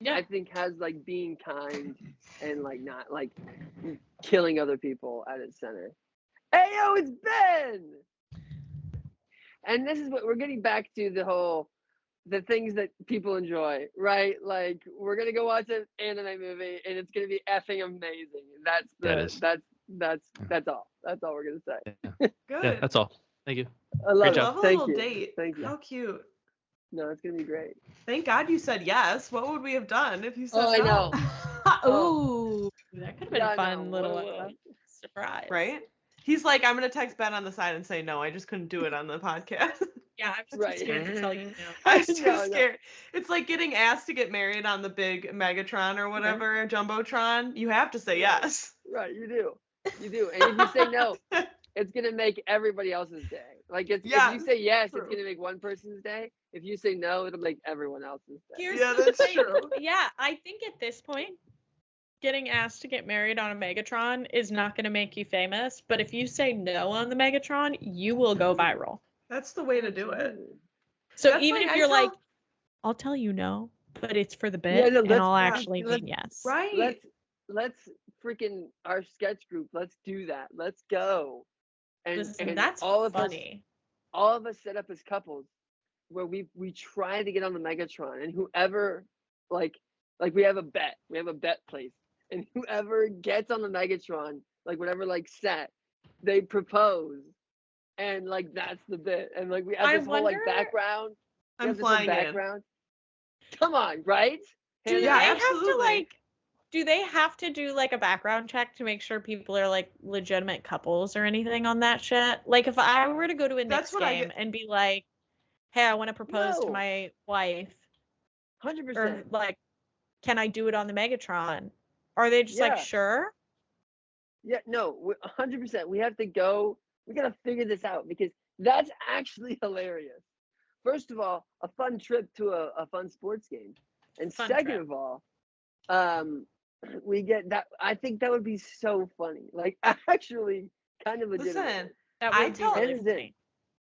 Yeah. I think, has like being kind and like not like killing other people at its center. Ayo, it's Ben. And this is what we're getting back to, the things that people enjoy, right? Like we're gonna go watch an anime movie and it's gonna be effing amazing. That's all. That's all we're gonna say. Good. Yeah, that's all. Thank you. I love Great it. job. Love a Thank little you. date. Thank you. How cute. No, it's gonna be great. Thank God you said yes. What would we have done if you said Oh, I no? know. Ooh, that could have been Yeah, I a fun know. little What a world. surprise. Right? He's like, I'm gonna text Ben on the side and say no. I just couldn't do it on the podcast. Yeah, I'm just Right. scared to tell you no. I was too No. scared. It's like getting asked to get married on the big Megatron or whatever, Jumbotron. You have to say Right. yes. Right, you do. You do. And if you say no, it's gonna make everybody else's day. Like if you say yes, true. it's gonna make one person's day. If you say no, it'll make everyone else's day. Here's Yeah, the that's thing. true. Yeah, I think at this point, getting asked to get married on a Megatron is not going to make you famous. But if you say no on the Megatron, you will go viral. That's the way to do it. So That's even like, if I you're tell- like, I'll tell you no, but it's for the bit, Yeah, no, and let's- I'll yeah, actually let's- mean yes. Right. Let's freaking our sketch group. Let's do that. Let's go. Listen, And that's all of funny. all of us set up as couples where we try to get on the Megatron, and whoever like we have a bet place, and whoever gets on the Megatron, like whatever like set, they propose, and like that's the bit, and like we have I this whole like wonder- background. We I'm have this whole flying in. background. Come on, right? Do And they Yeah, have to absolutely. like? Do they have to do like a background check to make sure people are like legitimate couples or anything on that shit? Like if I were to go to a That's Knicks what I game get- and be like, "Hey, I want to propose to No. my wife," 100%. or like, "Can I do it on the Megatron?" Are they just like, Yeah. "Sure"? Yeah, no, 100%. We have to go. We gotta figure this out because that's actually hilarious. First of all, a fun trip to a fun sports game, and Fun second trip. of all, we get that. I think that would be so funny. Like actually, kind of legitimate. Listen, That I would be tell- really Hands in. funny.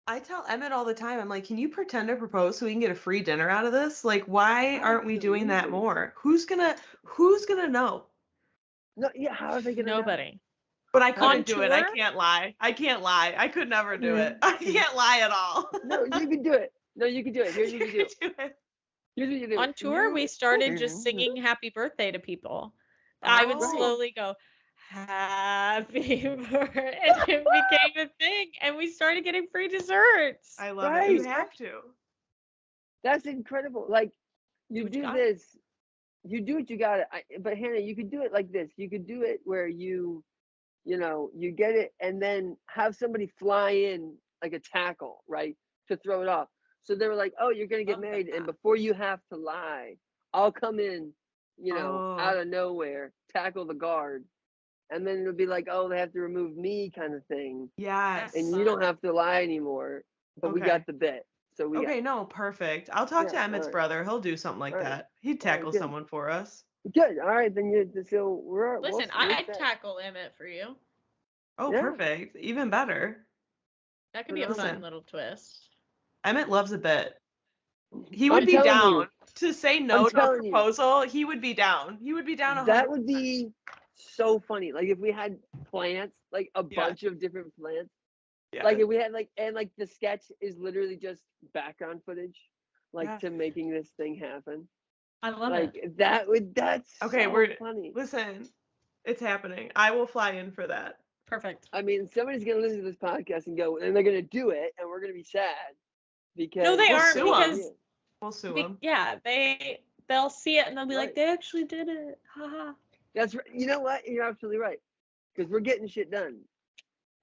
I tell Emmett all the time, I'm like, can you pretend to propose so we can get a free dinner out of this? Like, why aren't we doing that Absolutely. more? Who's gonna know? No, yeah. How are they gonna know? Nobody. But I On couldn't do it. I tour? can't lie. I could never do it. I can't lie at all. No, you can do it. No, you can do it. Here's what you do. do it. Here's what you do. On tour, we started just singing happy birthday to people. I would Oh. slowly go, happy birthday, and it became a thing, and we started getting free desserts. I love it. You Right. have to. That's incredible. Like you what you do got. this, you do what you got to. But Hannah, you could do it like this. You could do it where you get it and then have somebody fly in like a tackle, right, to throw it off. So they were like, "Oh, you're gonna get Love married, that. and before you have to lie, I'll come in, Oh. out of nowhere, tackle the guard, and then it'll be like, oh, they have to remove me, kind of thing, Yes. and Fun. you don't have to lie anymore. But we Okay. got the bit, so we Okay, no, perfect. I'll talk to Yeah, Emmett's alright. brother. He'll do something like Alright. that. He'd tackle good. someone for us. good. All right, then we're Listen, we're I'd set. tackle Emmett for you. Oh, Yeah. perfect. Even better. That could be a Listen. fun little twist. Emmett loves a bit. He I'm would be telling down you. to say no I'm to a telling you. proposal. He would be down. He would be down. 100%. That would be so funny. Like if we had plants, like a Yeah. bunch of different plants. Yeah. Like if we had and the sketch is literally just background footage, like Yeah. to making this thing happen. I love Like it. that's Okay, so we're- funny. Listen, it's happening. I will fly in for that. Perfect. I mean, somebody's gonna listen to this podcast and go, and they're gonna do it, and we're gonna be sad because No, they We'll aren't sue 'em. because We'll sue him. yeah, they'll see it and they'll be like, Right. they actually did it. Haha. that's right. You know what? You're absolutely right because we're getting shit done.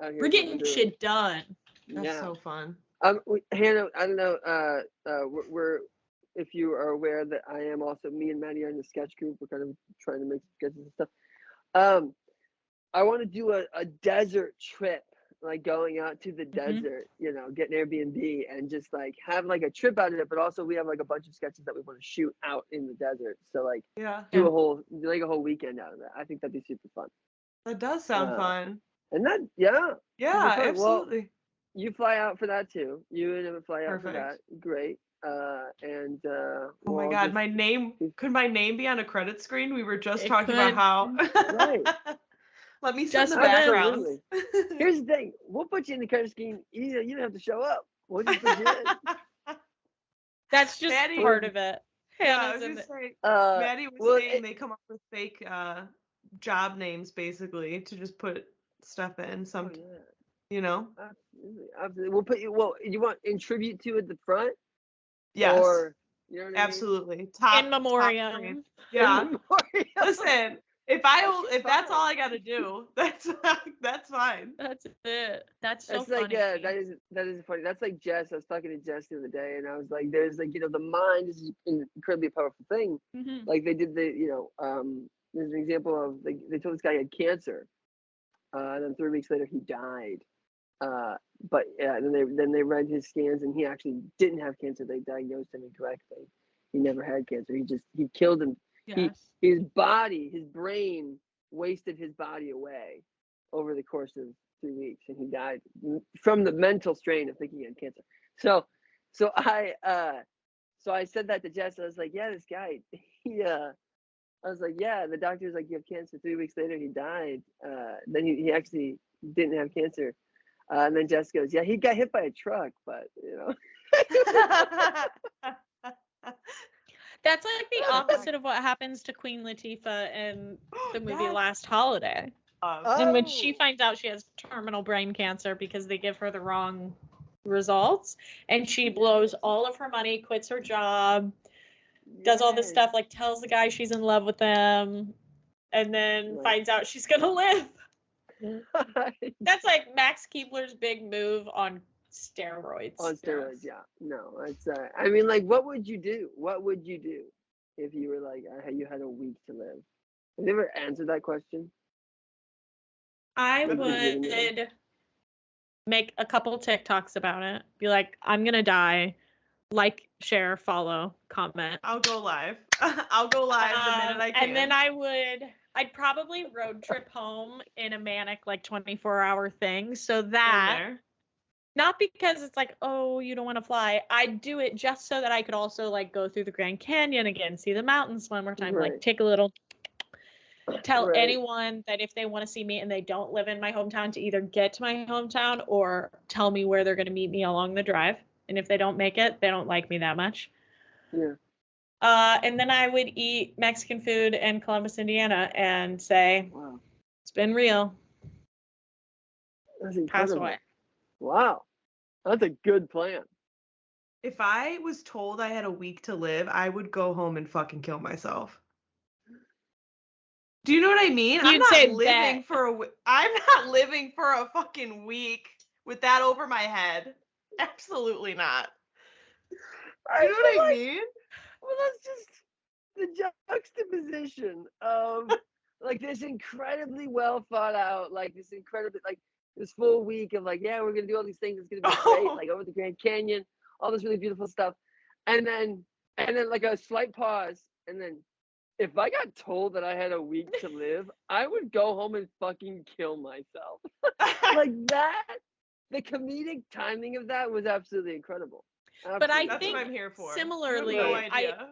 out here We're is what getting doing. shit done. That's Yeah. so fun. Hannah, I don't know. We're if you are aware that I am also me and Maddie are in the sketch group. We're kind of trying to make sketches and stuff. I want to do a desert trip, like going out to the desert. Get an Airbnb and just like have like a trip out of it. But also we have like a bunch of sketches that we want to shoot out in the desert. So like Yeah. do a whole weekend out of that. I think that'd be super fun. That does sound Uh, fun. And that yeah. Yeah, fun. Well, absolutely. you fly out for that too. You and him fly out for that. Perfect. Great. Oh We'll my all God, just my name, could my name be on a credit screen? We were just It talking about could. how. right. Let me sit Just in the for this. background. Here's the thing. We'll put you in the credit scheme. You don't have to show up. We'll just put you in. That's just Maddie- part of it. Yeah, I Hannah's was in just it. saying, Uh, Maddie was well, saying they come up with fake job names basically to just put stuff in. oh, You know? absolutely, absolutely. We'll put you. Well, you want in tribute to at the front, Yes, or you know what absolutely. In Top memoriam. screen. I mean? Yeah. In memoriam. Listen, if that's fine. all I gotta do, that's fine. That's it. That's so That's like funny. that is funny. That's like Jess. I was talking to Jess the other day, and I was like, "There's like the mind is an incredibly powerful thing." Mhm. Like they did there's an example of they told this guy he had cancer, and then 3 weeks later he died. But then they read his scans, and he actually didn't have cancer. They diagnosed him incorrectly. He never had cancer. He killed him. Yes. His brain wasted his body away over the course of 3 weeks, and he died from the mental strain of thinking he had cancer. So I said that to Jess. I was like, yeah, this guy, I was like, yeah, the doctor was like, you have cancer. 3 weeks later, he died. Then he actually didn't have cancer. And then Jess goes, yeah, he got hit by a truck, but That's like the opposite of what happens to Queen Latifah in the movie Yes. Last Holiday, in which she finds out she has terminal brain cancer because they give her the wrong results, and she blows all of her money, quits her job, does all this stuff, like tells the guy she's in love with him, and then Right. finds out she's gonna live. That's like Max Keebler's big move on steroids. On steroids, yeah. No, it's. I mean, like, what would you do? What would you do if you were like, you had a week to live? Have you ever answered that question? I Like, would make a couple TikToks about it. Be like, I'm gonna die. Like, share, follow, comment. I'll go live. I'll go live the minute I can. And then I'd probably road trip home in a manic, like 24-hour thing. So that, not because it's like, oh, you don't want to fly. I'd do it just so that I could also like go through the Grand Canyon again, see the mountains one more time, Right. like take a little, tell Right. anyone that if they want to see me and they don't live in my hometown to either get to my hometown or tell me where they're going to meet me along the drive. And if they don't make it, they don't like me that much. Yeah. And then I would eat Mexican food in Columbus, Indiana, and say, Wow. it's been real. That's Pass incredible. away. Wow. That's a good plan. If I was told I had a week to live, I would go home and fucking kill myself. Do you know what I mean? I'm not living for a fucking week with that over my head. Absolutely not. You know what I mean? Well, that's just the juxtaposition of like this incredibly well thought out, like this incredibly like this full week of like, yeah, we're gonna do all these things. It's gonna be great, like over the Grand Canyon, all this really beautiful stuff, and then like a slight pause, and then if I got told that I had a week to live, I would go home and fucking kill myself. Like that, the comedic timing of that was absolutely incredible. But I That's think what I'm here for. similarly, You have no idea.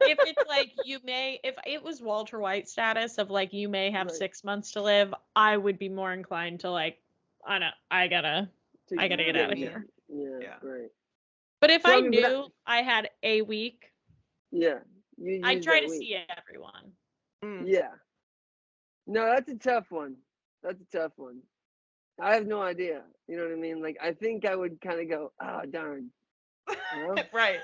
if it's like if it was Walter White status of like you may have Right. 6 months to live, I would be more inclined to like, I gotta get out of here. Yeah, right. But if So, I I mean, knew I had a week, Yeah. I'd try to see everyone. Yeah. No, that's a tough one. I have no idea. You know what I mean? Like, I think I would kind of go, oh, darn. You know? Right.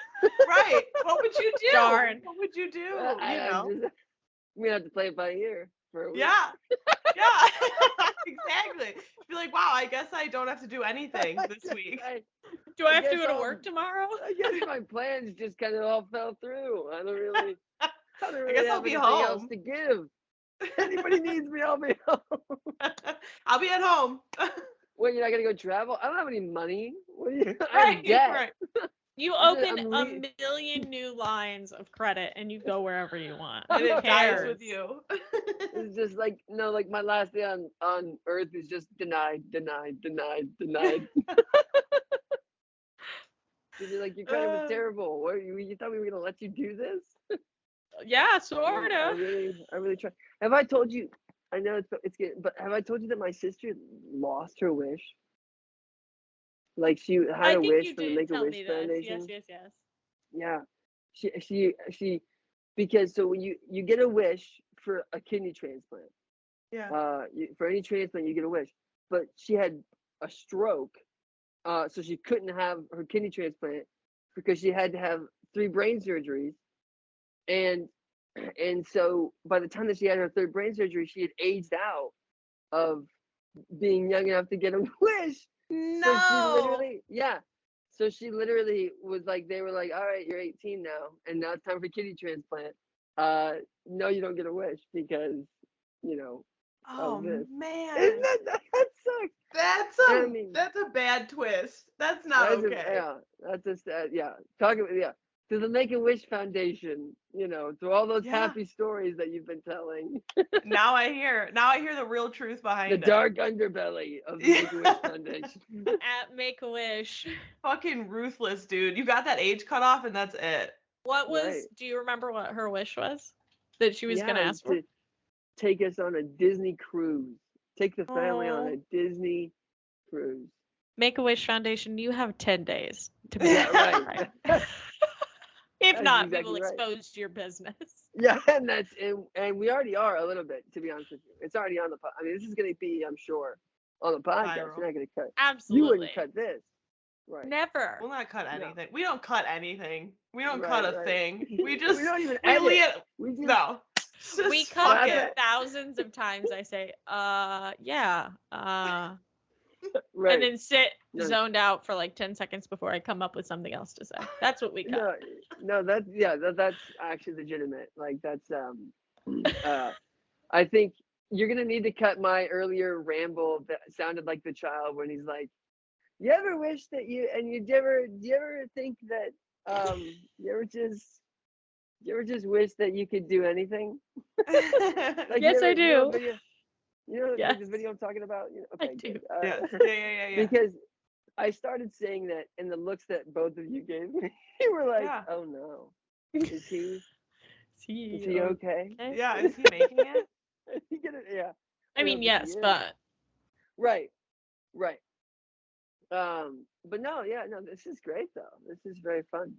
What would you do? Darn. What would you do? I'm gonna have to play it by ear for a week. Yeah. Exactly. Be like, wow, I guess I don't have to do anything this week. Do I have to guess go to I'll- work tomorrow? I guess my plans just kind of all fell through. I don't really guess have I'll be anything else home. to give. Anybody needs me, I'll be home. I'll be at home. Wait, you're not gonna go travel? I don't have any money. What do you? I have Right. debt. You open a million new lines of credit and you go wherever you want. And it dies cares? with you. It's just like, no, like my last day on earth is just denied. You're like, your credit was terrible. What, you thought we were gonna let you do this? Yeah, sort I of. really try. Have I told you? I know it's good, but have I told you that my sister lost her wish? Like she had I a think wish you from the did Make a tell Wish me this. Foundation. Yes. Yeah, she because so when you get a wish for a kidney transplant, Yeah. for any transplant you get a wish, but she had a stroke, so she couldn't have her kidney transplant because she had to have 3 brain surgeries, and so by the time that she had her 3rd brain surgery, she had aged out of being young enough to get a wish. No. So she literally, yeah. So she literally was like, they were like, all right, you're 18 now, and now it's time for kidney transplant. No, you don't get a wish because, you know, Oh of this. man. Isn't that sucks? That's a bad twist. That's not okay. That's just yeah. Talking to the Make a Wish Foundation, you know, to all those happy stories that you've been telling. Now I hear the real truth behind The dark underbelly of the Make a Wish Foundation. At Make a Wish. Fucking ruthless, dude. You got that age cut off and that's it. What was? Do you remember what her wish was that she was gonna ask for? To take us on a Disney cruise. Take the family on a Disney cruise. Make-A-Wish Foundation, you have 10 days to be right. If not, we will expose your business. Yeah, and we already are a little bit, to be honest with you. It's already on the I mean, this is going to be, I'm sure, on the podcast. You're not going to cut. Absolutely. You wouldn't cut this. Right. Never. We'll not cut anything. No. We don't cut anything. We don't cut a thing. We don't even edit. No. We cut it thousands of times. I say, yeah, right. And then sit zoned out for like 10 seconds before I come up with something else to say. That's what we cut. No, that's actually legitimate. Like that's I think you're gonna need to cut my earlier ramble that sounded like the child when he's like, you ever wish that do you ever think that you ever just wish that you could do anything? Like, yes, I do. You know like the video I'm talking about? You know, okay, I do. Yeah. Because I started saying that, and the looks that both of you gave me, you were like, oh no. Is he okay? Yeah, is he making it? Yeah. I mean, yes, but. Right. But no, this is great though. This is very fun.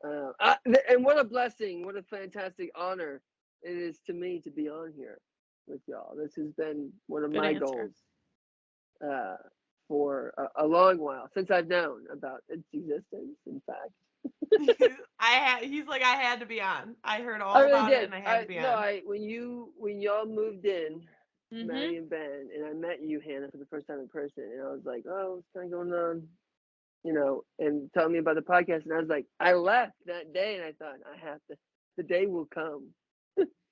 And what a blessing, what a fantastic honor it is to me to be on here with y'all. This has been one of my goals for a long while, since I've known about its existence, in fact. He's like, I had to be on. I heard all about it and I had to be on. No, when y'all moved in, Maddie and Ben, and I met you, Hannah, for the first time in person, and I was like, oh, what's kind of going on? You know, and telling me about the podcast, and I was like, I left that day, and I thought, the day will come.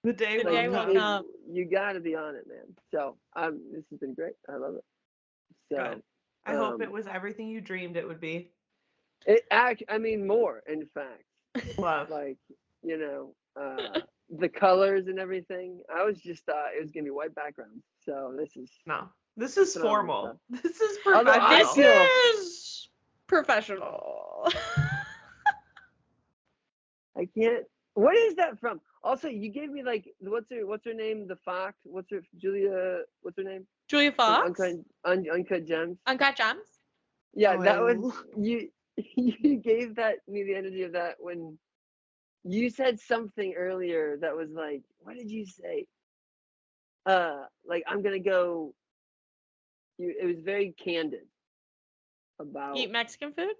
The day will come. You got to be on it, man. So this has been great. I love it. So good. I hope it was everything you dreamed it would be. More, in fact. Love. Like, you know, the colors and everything. I was just thought it was gonna be white background. So this is formal. This is professional. This is professional. I can't. What is that from? Also, you gave me like what's her name? The Fox. Julia? What's her name? Julia Fox. Uncut Gems. Uncut Gems. Yeah, that was you. You gave me the energy of that when you said something earlier that was like, what did you say? Like I'm gonna go. It was very candid about eat Mexican food.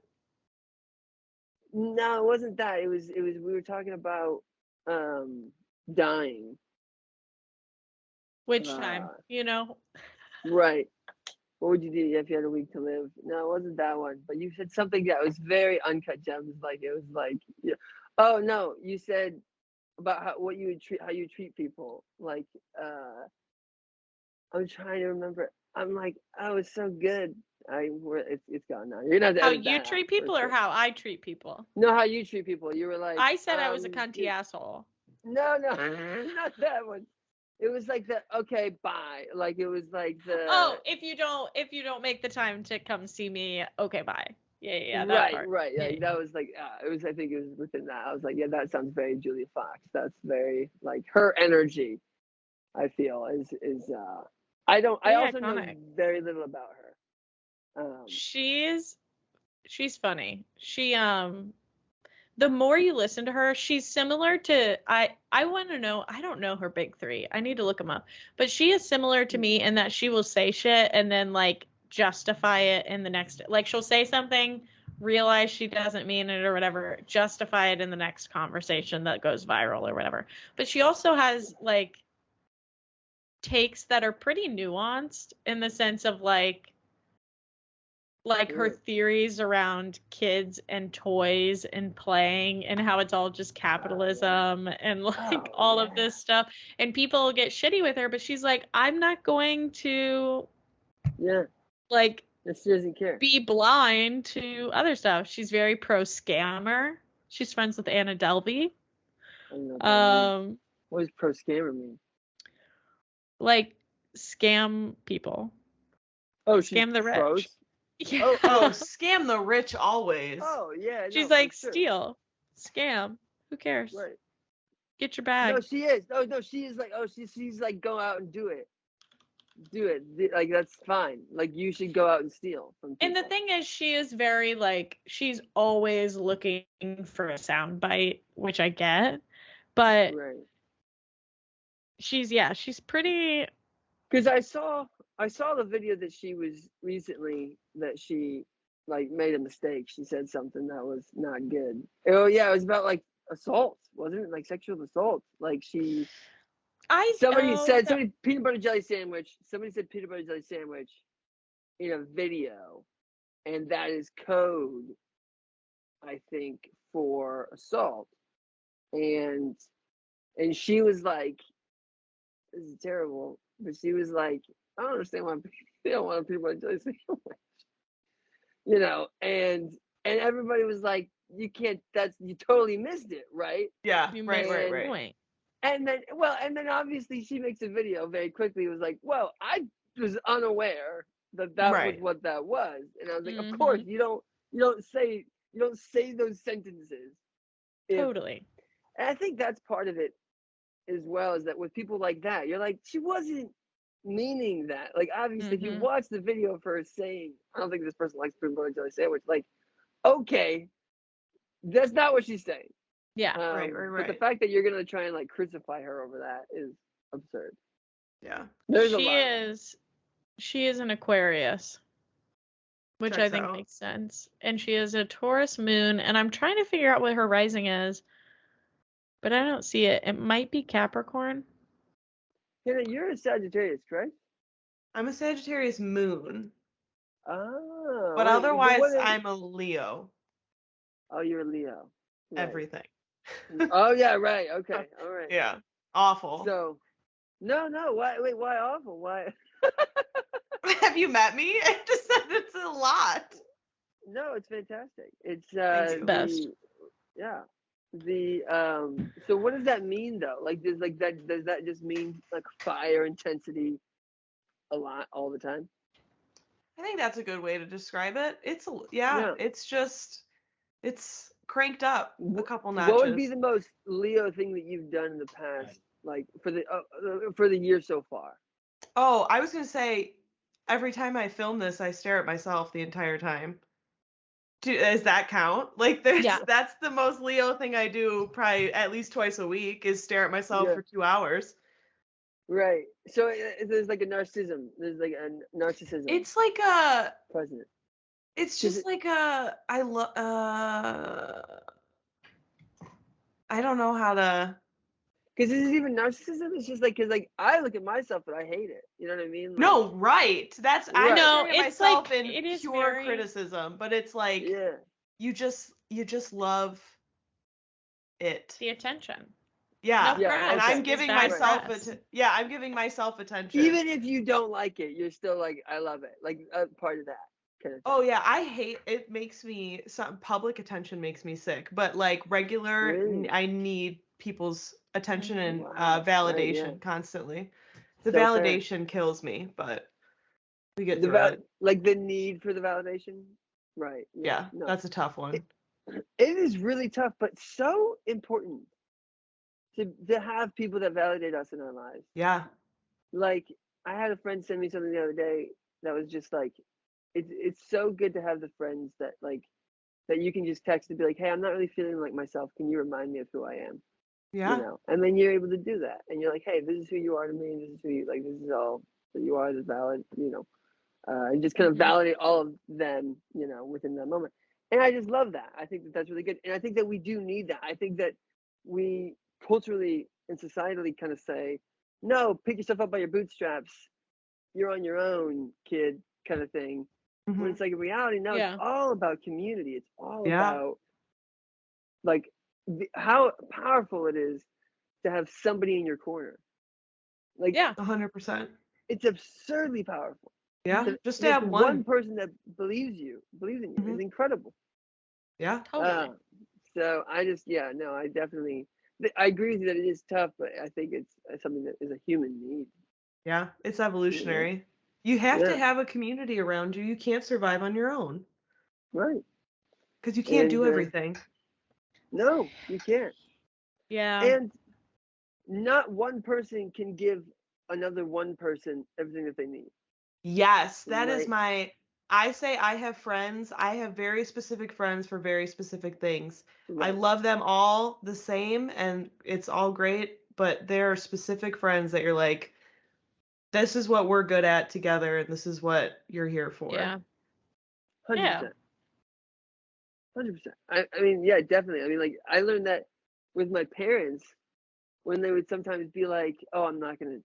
No, it wasn't that. It was. We were talking about dying. Which time? You know. Right. What would you do if you had a week to live? No, it wasn't that one. But you said something that was very Uncut Gems. Like it was like, yeah. Oh no, you said about how you treat people. Like I'm trying to remember. I'm like, oh, it's so good. It's gone now. You're not How you treat people or how I treat people? No, how you treat people. You were like, I said I was a cunty asshole. No, not that one. It was like the okay, bye. Like it was like the if you don't make the time to come see me, okay, bye. Yeah, that right, part. right. Yeah, that was like it was. I think it was within that. I was like, yeah, that sounds very Julia Fox. That's very like her energy. I feel is I don't. I also know very little about her. She's funny. She the more you listen to her, she's similar to I want to know. I don't know her big three. I need to look them up. But she is similar to me in that she will say shit and then like justify it in the next. Like she'll say something, realize she doesn't mean it or whatever, justify it in the next conversation that goes viral or whatever. But she also has like takes that are pretty nuanced in the sense of like her theories around kids and toys and playing and how it's all just capitalism and like all of this stuff, and people get shitty with her, but she's like, I'm not going to like she doesn't care, be blind to other stuff. She's very pro scammer. She's friends with Anna Delvey. What does pro scammer mean? Like scam people. Oh, scam the rich. Yeah. Scam the rich always. Oh, yeah. She's like, steal, scam. Who cares? Right. Get your bag. No, she is. Oh, no, she is like, she's like, go out and do it. Do it. Like, that's fine. Like, you should go out and steal from people. And the thing is, she is very, like, she's always looking for a soundbite, which I get. But she's pretty. Because I saw the video that she was recently that she like made a mistake. She said something that was not good. Oh yeah, it was about like assault, wasn't it? Like sexual assault. Like somebody said peanut butter jelly sandwich. Somebody said peanut butter jelly sandwich in a video, and that is code, I think, for assault. And she was like, this is terrible. But she was like, I don't understand why they don't want a peanut butter jelly sandwich. You know, and everybody was like, you can't, you totally missed it, right? Yeah, right. And then obviously she makes a video very quickly. It was like, well, I was unaware that was what that was. And I was like, of course, you don't say those sentences. Totally. And I think that's part of it as well, is that with people like that, you're like, she wasn't meaning that. Like, obviously, if you watch the video of her saying, I don't think this person likes peanut butter jelly sandwich, like, okay, that's not what she's saying. Yeah, right. But the fact that you're gonna try and like crucify her over that is absurd. Yeah, she is an Aquarius, which I think makes sense, and she is a Taurus moon, and I'm trying to figure out what her rising is. But I don't see it. It might be Capricorn. Hannah, you're a Sagittarius, correct? I'm a Sagittarius moon. Oh. But otherwise, I'm a Leo. Oh, you're a Leo. Right. Everything. Oh, yeah, right. Okay. All right. Yeah. Awful. So, no. Why awful? Why? Have you met me? I just said it's a lot. No, it's fantastic. It's best. Yeah. So what does that mean though? Like does that just mean like fire intensity a lot all the time? I think that's a good way to describe it. It's it's cranked up a couple notches. What would be the most Leo thing that you've done in the past, like for the year so far? Oh, I was gonna say every time I film this, I stare at myself the entire time. Does that count? Like, that's the most Leo thing I do probably at least twice a week is stare at myself for 2 hours. Right. So there's like a narcissism. There's like a narcissism. It's like a president. It's just like a I don't know how to. Because is it even narcissism? It's just like, because like I look at myself and I hate it. You know what I mean? Like, no, right. That's I know it's like it is pure criticism, but it's like you just love it. The attention. Yeah. No Yeah, And press. I'm okay. giving Bad myself press. I'm giving myself attention. Even if you don't like it, you're still like, I love it. Like a part of that kind of thing. Oh yeah, I hate it. Makes me some public attention makes me sick. But like regular, Really? I need people's attention and Wow. Right, yeah. validation constantly. The So fair. validation kills me, but we get The through it. like the need for the validation. Right. Yeah. Yeah, No. that's a tough one. It is really tough, but so important to have people that validate us in our lives. Yeah. Like I had a friend send me something the other day that was just like, it's so good to have the friends that like that you can just text and be like, hey, I'm not really feeling like myself. Can you remind me of who I am? You Yeah. know, and then you're able to do that, and you're like, hey, this is who you are to me. This is who you like. This is all that you are. That's valid. You know, and just kind of validate all of them. You know, within that moment. And I just love that. I think that that's really good, and I think that we do need that. I think that we culturally and societally kind of say, no, pick yourself up by your bootstraps. You're on your own, kid, kind of thing. When Mhm. it's like in reality, no, Yeah. it's all about community. It's all Yeah. about like how powerful it is to have somebody in your corner. Like Yeah. 100%. it's absurdly powerful. Yeah. Just to Just have one one. person that believes in you Mhm. is incredible. Yeah. Totally. So I just no, I definitely I agree with you that it is tough, but I think it's something that is a human need. Yeah. It's You know? evolutionary. You have to Yeah, have a community around you. You can't survive on your own right. because you can't And do everything. no, you can't. Yeah. And not one person can give another one person everything that they need. Yes, that is Right. I say I have friends. I have very specific friends for very specific things. I Right. love them all the same and it's all great, but there are specific friends that you're like, this is what we're good at together and this is what you're here for. Yeah. 100%. 100%. I mean, yeah, definitely. I mean, like I learned that with my parents when they would sometimes be like, "Oh, I'm not gonna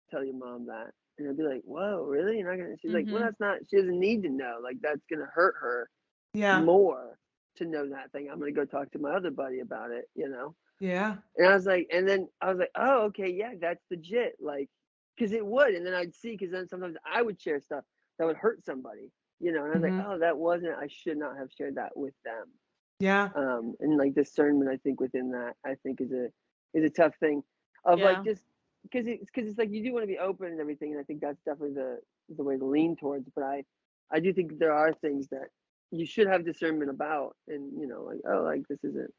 tell your mom that," and I'd be like, "Whoa, really? You're not gonna?" She's like, "Well, that's not. She doesn't need to know. Like that's gonna hurt her Yeah. more to know that thing. I'm gonna go talk to my other buddy about it, you know." Yeah. And I was like, and then I was like, "Oh, okay, yeah, that's legit." Like, because it would, and then I'd see, because then sometimes I would share stuff that would hurt somebody, you know, and I was like, Mhm. "Oh, that wasn't. I should not have shared that with them." Yeah. And like discernment, I think within that, I think is a tough thing, of like Yeah. just because it's like you do want to be open and everything, and I think that's definitely the way to lean towards. But I do think there are things that you should have discernment about, and you know, like, oh, like this isn't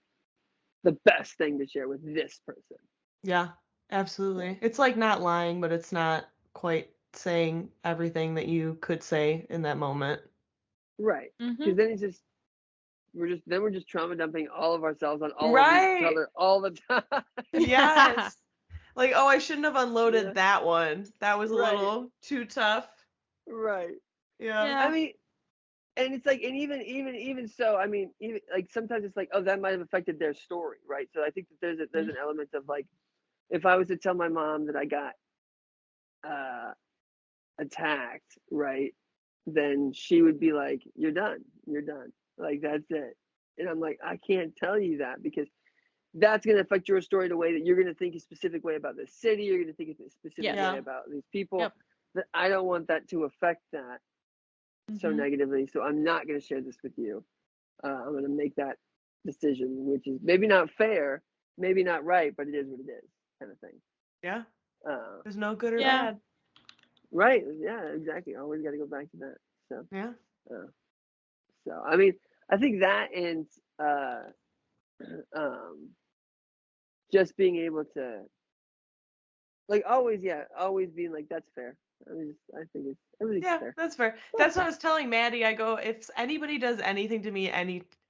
the best thing to share with this person. Yeah. So, Absolutely. It's like not lying, but it's not quite saying everything that you could say in that moment. right, because then it's just we're just trauma dumping all of ourselves on all of each Right. other all the time. Yes. Like, oh, I shouldn't have unloaded Yeah, that one. That was a right, little too tough. right. Yeah. I Yeah. mean, and it's like, and even so, I mean, even like sometimes it's like, oh, that might have affected their story, right? So I think that there's an element of like, if I was to tell my mom that I got uh attacked, right, then she would be like, you're done, like that's it. And I'm like, I can't tell you that because that's going to affect your story the way that you're going to think a specific way about this city, you're going to think a specific Yes. way Yeah. about these people. Yep. That I don't want that to affect that so Mhm. negatively, so I'm not going to share this with you. I'm going to make that decision, which is maybe not fair, maybe not right, but it is what it is, kind of thing. Yeah. Uh, There's no good or Yeah. bad. right? Yeah, exactly. Always got to go back to that. So, Yeah. uh, so I mean, I think that and uh, um, just being able to, like, always being like, that's fair. I think it's everything's Yeah, fair. that's fair. That's what I was telling Maddie. I go, if anybody does anything to me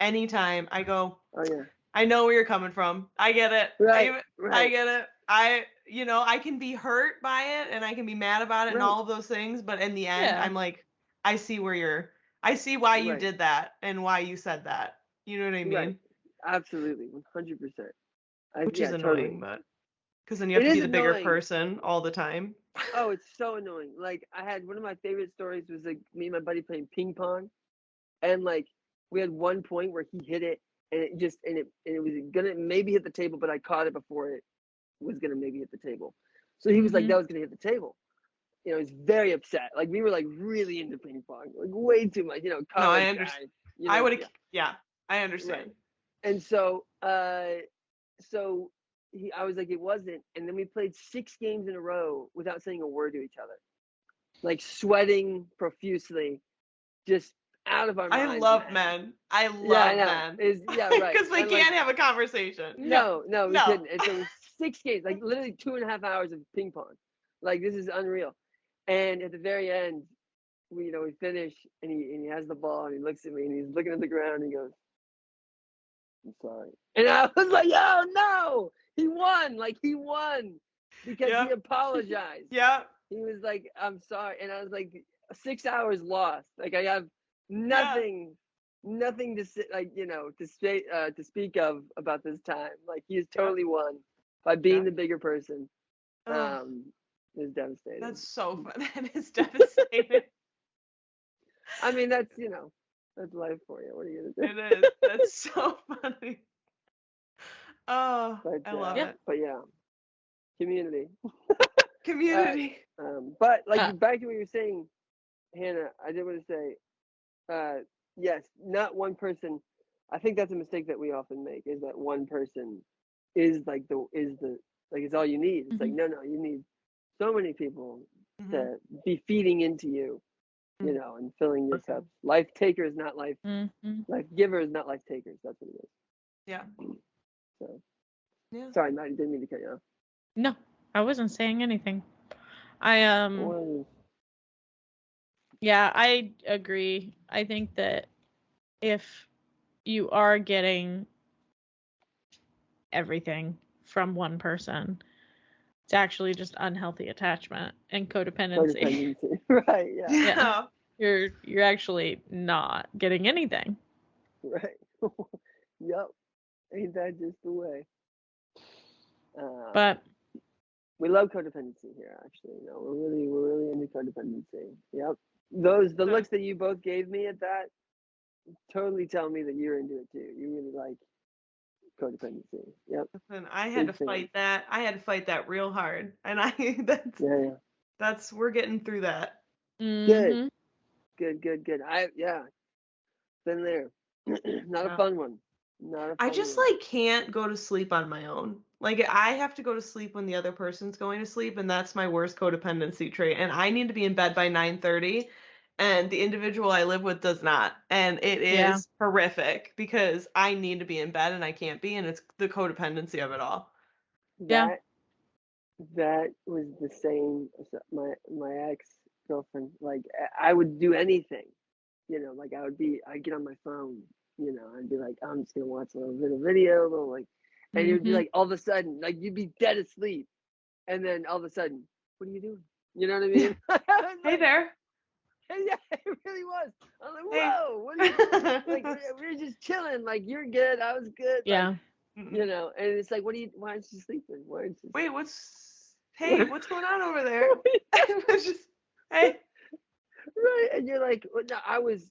anytime, I go, Oh yeah, I know where you're coming from. I get it. right, I right, get it. I can be hurt by it and I can be mad about it and right, all of those things, but in the end, Yeah. I'm like, I see why you right, did that and why you said that. You know what I right. mean? Absolutely, 100%. Which is Yeah, totally. annoying, but because then you have It to be is the bigger annoying. person all the time. Oh, it's so annoying. Like I had one of my favorite stories was like me and my buddy playing ping pong, and like we had one point where he hit it, and it was gonna maybe hit the table, but I caught it before it was gonna maybe hit the table. So he was like, that was gonna hit the table. You know, he's very upset. Like we were like really into ping pong, like way too much. You know, college No, I guy. understand. You know, I would have. Yeah, I understand. Right. And so, I was like, it wasn't. And then we played 6 games in a row without saying a word to each other, like sweating profusely, just out of our minds. I love men. I love men. Yeah, right. Because they can't have a conversation. No, we couldn't. And so 6 games, like literally 2.5 hours of ping pong. Like this is unreal. And at the very end, we finish, and he has the ball, and he looks at me, and he's looking at the ground, and he goes, "I'm sorry." And I was like, "Oh no, he won! Like he won because he apologized." Yeah. He was like, "I'm sorry," and I was like, 6 hours lost. Like I have nothing to say, like to speak of about this time. Like he has totally won by being the bigger person. Is devastating. That's so fun. That is devastating. I mean, that's life for you. What are you gonna do? It is. That's so funny. Oh, I love it. But yeah, community. Community. But like back to what you were saying, Hannah, I did want to say, yes, not one person. I think that's a mistake that we often make, is that one person is it's all you need. It's like, no, you need so many people to be feeding into you, and filling your cups. Life takers, not life givers, not life takers. That's what it is. Yeah. So, sorry, Maddie, didn't mean to cut you off. No, I wasn't saying anything. Yeah, I agree. I think that if you are getting everything from one person, it's actually just unhealthy attachment and codependency. Right, yeah. You're actually not getting anything. Right. Yep. Ain't that just the way? But we love codependency here, actually. We're really into codependency. Yep. The looks that you both gave me at that totally tell me that you're into it too. You really like codependency. Yep. And I had to fight that. I had to fight that real hard, and that's we're getting through that. Good. Been there. Not a fun one. I just can't go to sleep on my own. Like I have to go to sleep when the other person's going to sleep, and that's my worst codependency trait. And I need to be in bed by 9:30, and the individual I live with does not. And it is horrific because I need to be in bed and I can't be, and it's the codependency of it all. That was the same. My ex-girlfriend, like I would do anything, like I'd get on my phone, I'd be like, I'm just gonna watch a little bit of video, and you'd be like, all of a sudden, like you'd be dead asleep, and then all of a sudden, what are you doing? You know what I mean? Hey there. Yeah, it really was. I'm like, whoa, what are you like? We were just chilling. Like you're good, I was good. Yeah. Like, and it's like, why aren't you sleeping? Wait, what's going on over there? Hey. Right, and you're like, well, no, I was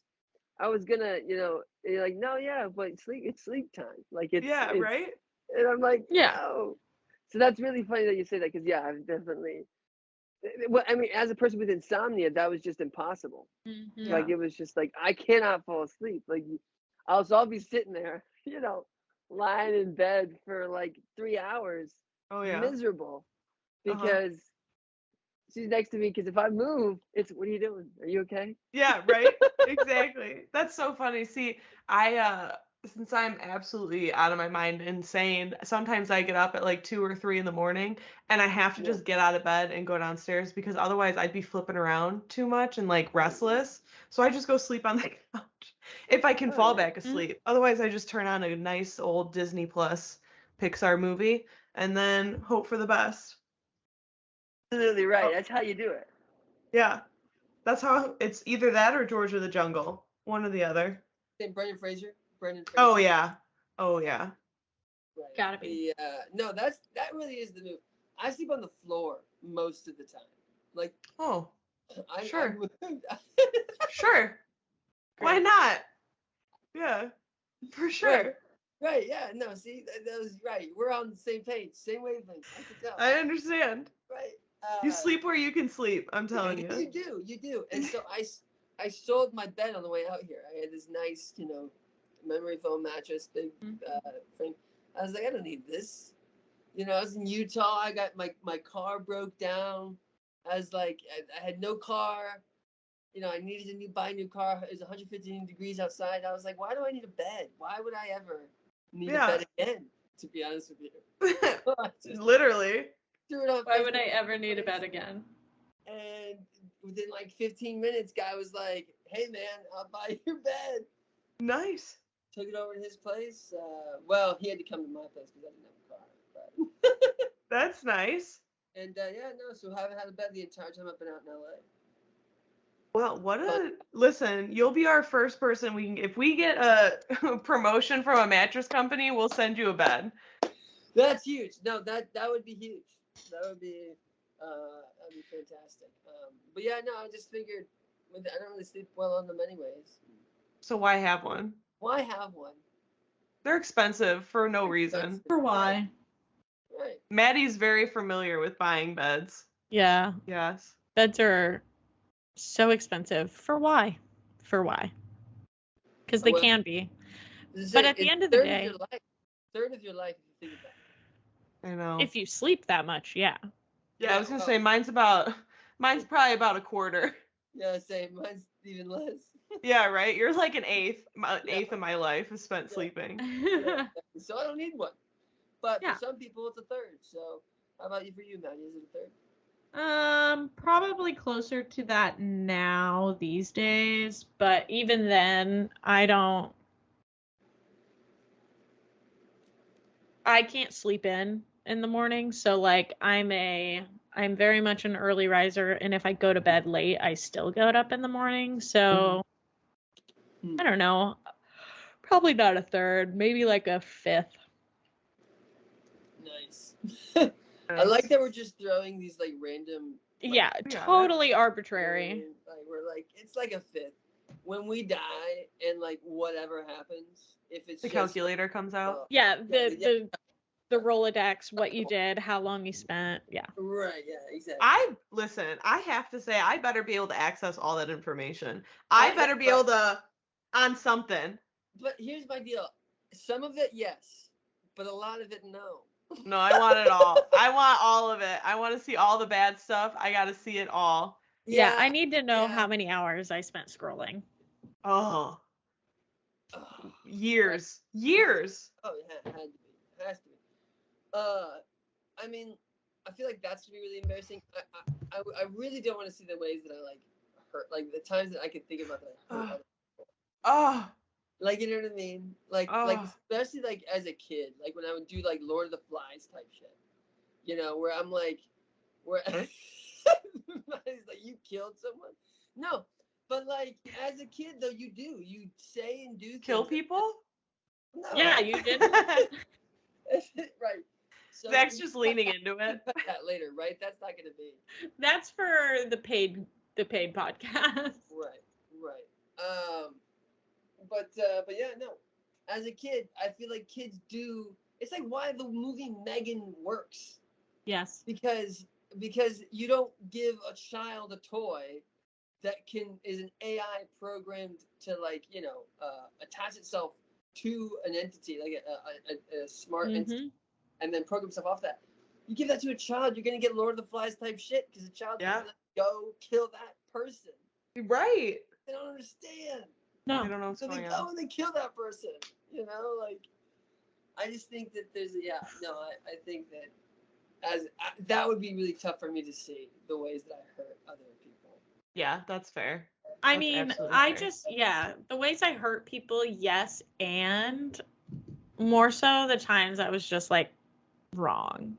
gonna, you're like, no, yeah, but it's sleep time. Like it's right. And I'm like, no. So that's really funny that you say that, because I've definitely. Well, I mean, as a person with insomnia, that was just impossible. Like it was just like I cannot fall asleep. Like I'll be sitting there, lying in bed for like 3 hours, miserable, because she's next to me. Because if I move, it's, what are you doing? Are you okay? Yeah, right. Exactly. That's so funny. See, I since I'm absolutely out of my mind insane, sometimes I get up at like 2 or 3 in the morning, and I have to just get out of bed and go downstairs, because otherwise I'd be flipping around too much and like restless. So I just go sleep on the couch if I can fall back asleep. Otherwise I just turn on a nice old Disney Plus Pixar movie and then hope for the best. Absolutely right. That's how you do it. Yeah. That's how it's either that or George of the Jungle. One or the other. Brendan Fraser. Oh yeah. Right. Gotta be. No, that really is the move. I sleep on the floor most of the time. Like, sure. Sure. Why not? Yeah, for sure. Right, yeah, no, see, that was right. We're on the same page, same wavelength. I can tell. I understand. Right. You sleep where you can sleep, I'm telling you. You do. And so I sold my bed on the way out here. I had this nice, memory foam mattress, big frame. I was like, I don't need this. I was in Utah. I got my car broke down. I was like, I had no car. I needed to buy a new car. It was 115 degrees outside. I was like, why do I need a bed? Why would I ever need a bed again? To be honest with you. Literally. Why would I ever need a bed again? And within like 15 minutes, guy was like, hey man, I'll buy your bed. Nice. Took it over to his place. Well, he had to come to my place because I didn't have a car. But that's nice. And so I haven't had a bed the entire time I've been out in LA. Well, listen, you'll be our first person if we get a promotion from a mattress company, we'll send you a bed. That's huge. No, that would be huge. That'd be fantastic. But yeah, no, I just figured I don't really sleep well on them anyways. So why have one? Why have one? They're expensive for no reason. For why? Right. Maddie's very familiar with buying beds. Yeah. Yes. Beds are so expensive. For why? Because they can be. But at the end of the day, third of your life, if you think about it. I know. If you sleep that much, yeah. Yeah, I was gonna say mine's probably about a quarter. Yeah, same. Mine's even less. Yeah, right. You're like an eighth. Eighth of my life is spent sleeping. Yeah, so I don't need one. But Yeah. for some people, it's a third. So how about for you, Maddie? Is it a third? Probably closer to that now these days, but even then, I can't sleep in the morning, so like I'm very much an early riser, and if I go to bed late, I still get up in the morning, so I don't know, probably not a third, maybe like a fifth. Nice. I like that we're just throwing these like random. Yeah, totally arbitrary. Like we're like it's like a fifth. When we die and like whatever happens, if it's the just, calculator comes out. Yeah, the Rolodex, what you did, how long you spent. Yeah. Right. Yeah. Exactly. I have to say, I better be able to access all that information. I better be able to on something. But here's my deal. Some of it, yes, but a lot of it, no. No, I want it all. I want all of it. I want to see all the bad stuff. I got to see it all. Yeah, I need to know how many hours I spent scrolling. Oh. Years. Oh, yeah, it has to be. I mean, I feel like that's gonna be really embarrassing. I really don't want to see the ways that I like hurt, like the times that I can think about that I hurt other people. Oh. Like, you know what I mean? Like especially like as a kid, like when I would do like Lord of the Flies type shit. Where I'm like, like you killed someone. No, but like as a kid though, you say and do kill people. No. Yeah, you did. Right. So Zach's just leaning into it. That later, right? That's not gonna be. That's for the paid podcast. Right. But yeah, no. As a kid, I feel like kids do. It's like why the movie Megan works. Yes. Because you don't give a child a toy that is an AI programmed to attach itself to an entity, like a smart entity, and then program stuff off that. You give that to a child, you're gonna get Lord of the Flies type shit because the child can go kill that person. Right. They don't understand. No. I don't know what's So they going go on. and they kill that person. I just think that I think that that would be really tough for me to see the ways that I hurt other people. Yeah, that's fair. I That's mean, absolutely fair. the ways I hurt people, yes, and more so the times I was just like wrong.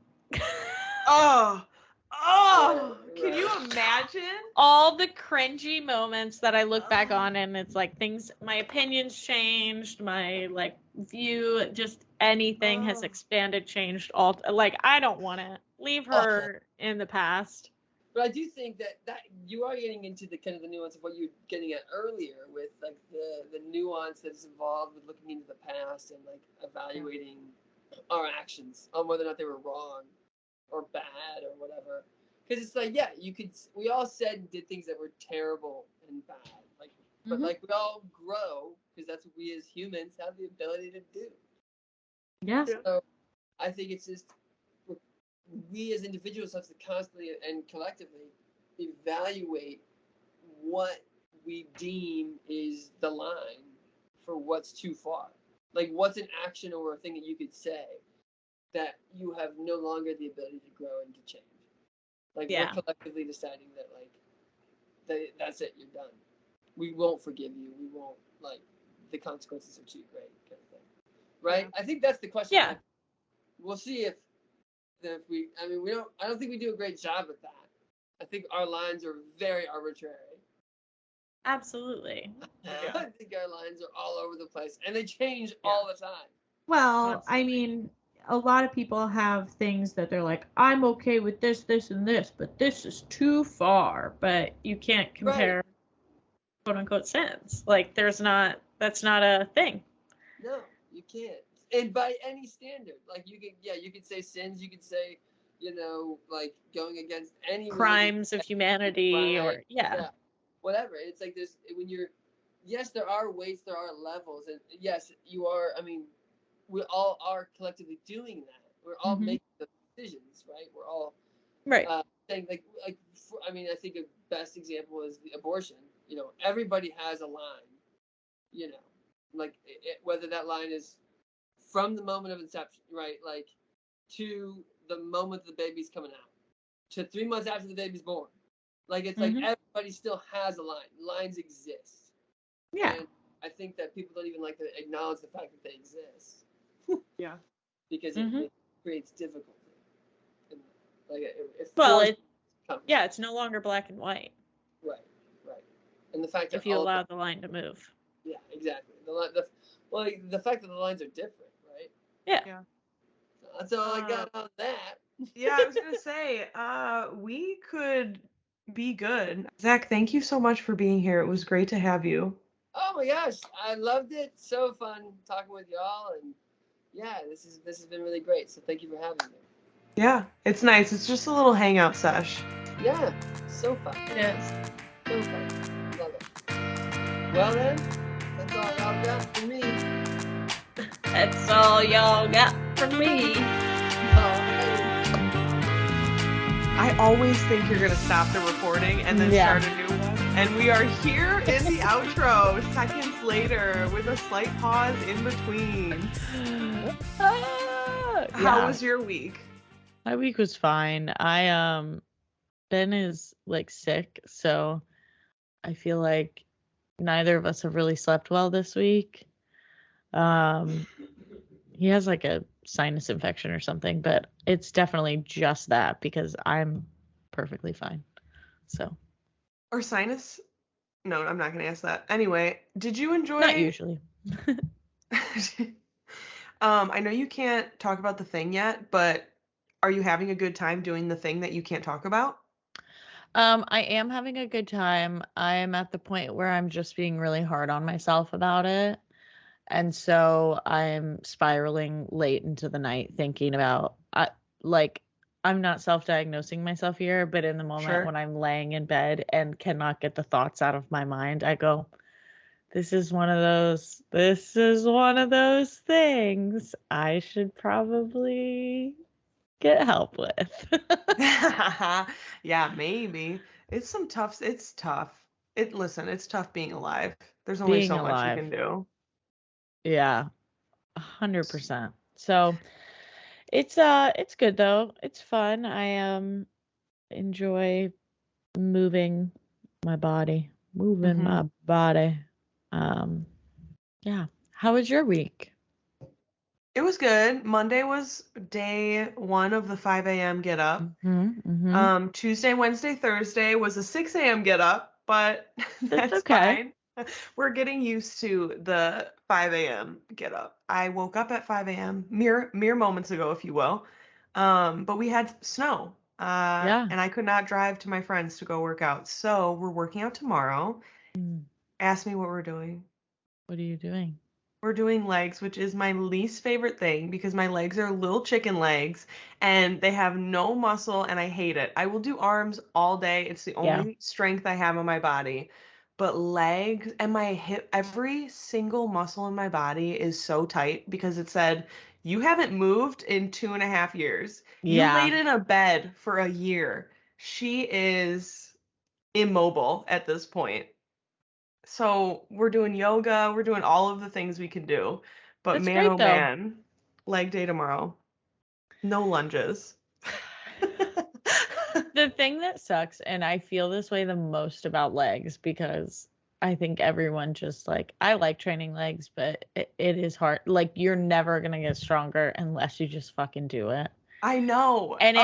Can you imagine? All the cringy moments that I look back on, and it's like my opinions changed, my like view, just anything has expanded, changed, I don't want it. Leave her in the past. But I do think that you are getting into the kind of the nuance of what you're getting at earlier with like the nuance that's involved with looking into the past and like evaluating our actions on whether or not they were wrong or bad or whatever. Because it's like, yeah, we all said and did things that were terrible and bad. Like, but like we all grow because that's what we as humans have the ability to do. Yeah. So I think it's just we as individuals have to constantly and collectively evaluate what we deem is the line for what's too far. Like, what's an action or a thing that you could say that you have no longer the ability to grow and to change. Like, we're collectively deciding that, like, that's it, you're done. We won't forgive you. We won't, like, the consequences are too great, kind of thing. Right? I think that's the question. Yeah. Like, we'll see if I don't think we do a great job at that. I think our lines are very arbitrary. Absolutely. I think our lines are all over the place, and they change all the time. Well, I mean, a lot of people have things that they're like, I'm okay with this, this, and this, but this is too far. But you can't compare quote unquote sins. Like, that's not a thing. No, you can't. And by any standard, like you could say sins, you could say, like going against any crimes of humanity or whatever. It's like this when yes, there are weights, there are levels, and yes, you are. I mean, we all are collectively doing that. We're all making the decisions, right? We're all saying I think a best example is the abortion. Everybody has a line. Like whether that line is from the moment of inception, right? Like to the moment the baby's coming out, to 3 months after the baby's born. Like it's like everybody still has a line. Lines exist. Yeah. And I think that people don't even like to acknowledge the fact that they exist. Yeah. Because it creates difficulty. And, like it's no longer black and white. Right. And the fact that if you allow the line to move. Yeah, exactly. The fact that the lines are different, right? Yeah. That's all I got on that. Yeah, I was gonna say, we could be good. Zach, thank you so much for being here. It was great to have you. Oh my gosh, I loved it. So fun talking with y'all, and yeah, this has been really great. So thank you for having me. Yeah, it's nice. It's just a little hangout sesh. Yeah, so fun. It is. So fun. Love it. Well then, that's all y'all got for me. That's all y'all got from me. I always think you're going to stop the recording and then start a new one. And we are here in the outro, seconds later, with a slight pause in between. How was your week? My week was fine. Ben is like sick, so I feel like neither of us have really slept well this week. He has like a sinus infection or something, but it's definitely just that because I'm perfectly fine. So. Or sinus? No, I'm not going to ask that. Anyway, did you enjoy? Not usually. I know you can't talk about the thing yet, but are you having a good time doing the thing that you can't talk about? I am having a good time. I am at the point where I'm just being really hard on myself about it. And so I'm spiraling late into the night thinking about, I'm not self-diagnosing myself here, but in the moment when I'm laying in bed and cannot get the thoughts out of my mind, I go, this is one of those things I should probably get help with. Yeah, maybe. It's tough. It's tough being alive. There's only so much you can do. Yeah, 100%. So it's good though. It's fun. I enjoy moving my body. Yeah. How was your week? It was good. Monday was day 1 of the 5 a.m. get up. Tuesday, Wednesday, Thursday was a 6 a.m. get up, but that's okay. Fine. We're getting used to the 5 a.m. get up. I woke up at 5 a.m. mere moments ago, if you will. But we had snow And I could not drive to my friends to go work out. So we're working out tomorrow. Ask me what we're doing. What are you doing? We're doing legs, which is my least favorite thing because my legs are little chicken legs and they have no muscle and I hate it. I will do arms all day. It's the only strength I have on my body. But legs and my hip, every single muscle in my body is so tight because it said, you haven't moved in 2.5 years. You laid in a bed for a year. She is immobile at this point. So we're doing yoga, we're doing all of the things we can do. But That's man, great, oh though. man, leg day tomorrow. No lunges. The thing that sucks, and I feel this way the most about legs because I think everyone just like, I like training legs, but it is hard. Like, you're never going to get stronger unless you just fucking do it. I know. And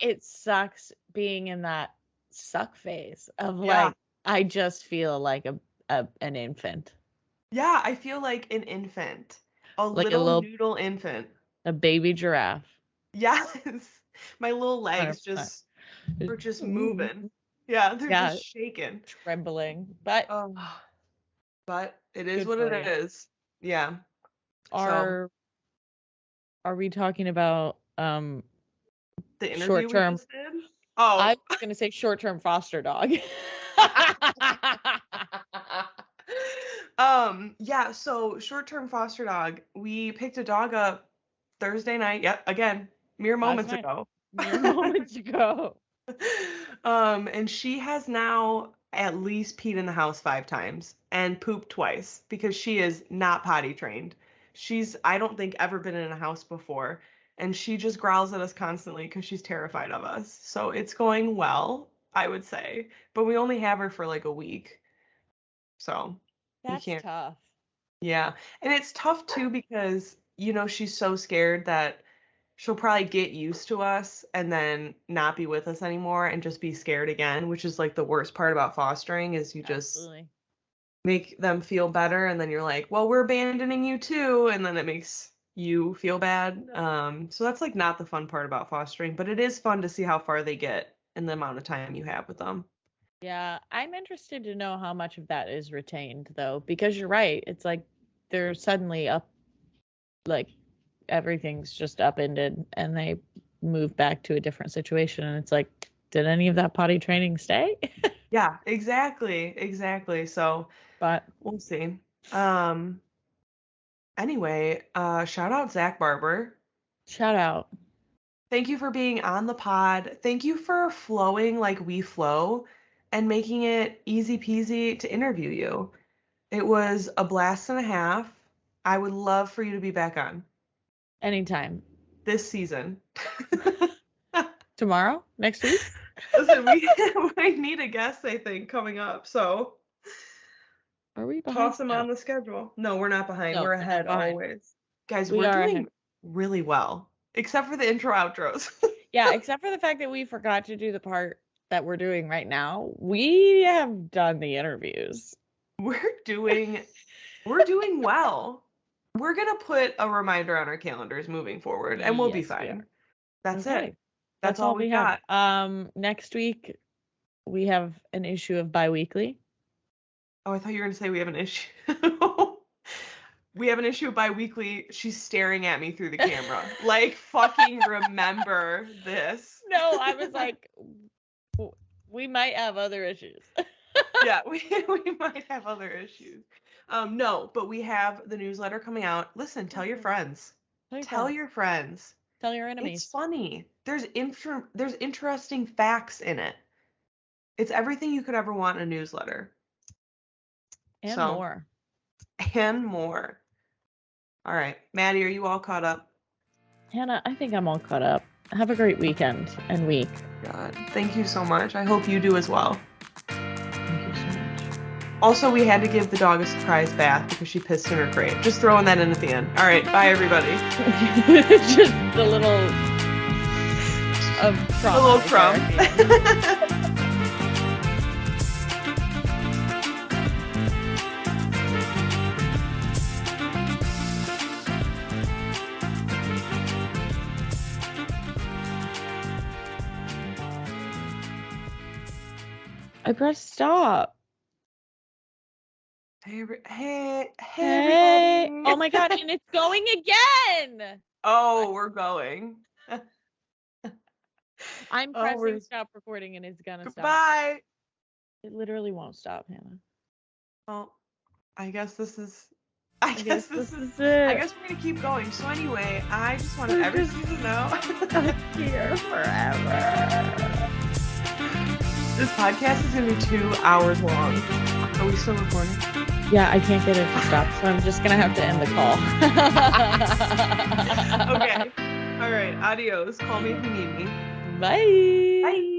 it sucks being in that suck phase of like, I just feel like an infant. Yeah, I feel like an infant. Like little noodle infant. A baby giraffe. Yes. My little legs 100%. are just moving. Yeah, they're just shaking. Trembling. But it is what it is. Yeah. Are we talking about the interview short-term? We just did? Oh. I was going to say short-term foster dog. Yeah, so short-term foster dog. We picked a dog up Thursday night. Yep, again, mere moments ago. And she has now at least peed in the house 5 times and pooped twice because she is not potty trained. She's, I don't think, ever been in a house before. And she just growls at us constantly because she's terrified of us. So it's going well, I would say. But we only have her for like a week. So that's tough. Yeah. And it's tough too because, you know, she's so scared that she'll probably get used to us and then not be with us anymore and just be scared again, which is like the worst part about fostering is you just make them feel better and then you're like, well, we're abandoning you too. And then it makes you feel bad. So that's like not the fun part about fostering, but it is fun to see how far they get in the amount of time you have with them. Yeah, I'm interested to know how much of that is retained though, because you're right. It's like they're suddenly up, like everything's just upended and they move back to a different situation. And it's like, did any of that potty training stay? Yeah, exactly. So, but we'll see. Anyway, shout out Zach Barber. Shout out. Thank you for being on the pod. Thank you for flowing like we flow and making it easy peasy to interview you. It was a blast and a half. I would love for you to be back on. Anytime. This season. Tomorrow? Next week? Listen, we need a guest, I think, coming up. So are we behind? Toss them on the schedule. No, we're not behind. We're ahead always. Guys, we're doing really well. Except for the intro outros. Yeah, except for the fact that we forgot to do the part that we're doing right now. We have done the interviews. We're doing well. We're going to put a reminder on our calendars moving forward and we'll be fine. That's it. That's all we got. Next week we have an issue of bi-weekly. Oh, I thought you were going to say we have an issue. We have an issue bi-weekly. She's staring at me through the camera. Like, fucking remember this. No, I was like, we might have other issues. Yeah, we might have other issues. No, but we have the newsletter coming out. Listen, tell your friends. Tell your friends. Tell your enemies. It's funny. There's interesting facts in it. It's everything you could ever want in a newsletter. And more. And more. All right. Maddie, are you all caught up? Hannah, I think I'm all caught up. Have a great weekend and week. God, thank you so much. I hope you do as well. Thank you so much. Also, we had to give the dog a surprise bath because she pissed in her crate. Just throwing that in at the end. All right. Bye, everybody. Just the little crumb. A little crumb. I pressed stop. Hey, everybody. Oh my god, and it's going again. Oh, we're going. I'm pressing stop recording and it's gonna stop. Goodbye. It literally won't stop, Hannah. Well, I guess this is it. I guess we're gonna keep going. So anyway, I just wanted everyone to know here forever. This podcast is gonna be 2 hours long. Are we still recording? Yeah, I can't get it to stop, so I'm just gonna have to end the call. Okay. All right. Adios. Call me if you need me. Bye. Bye.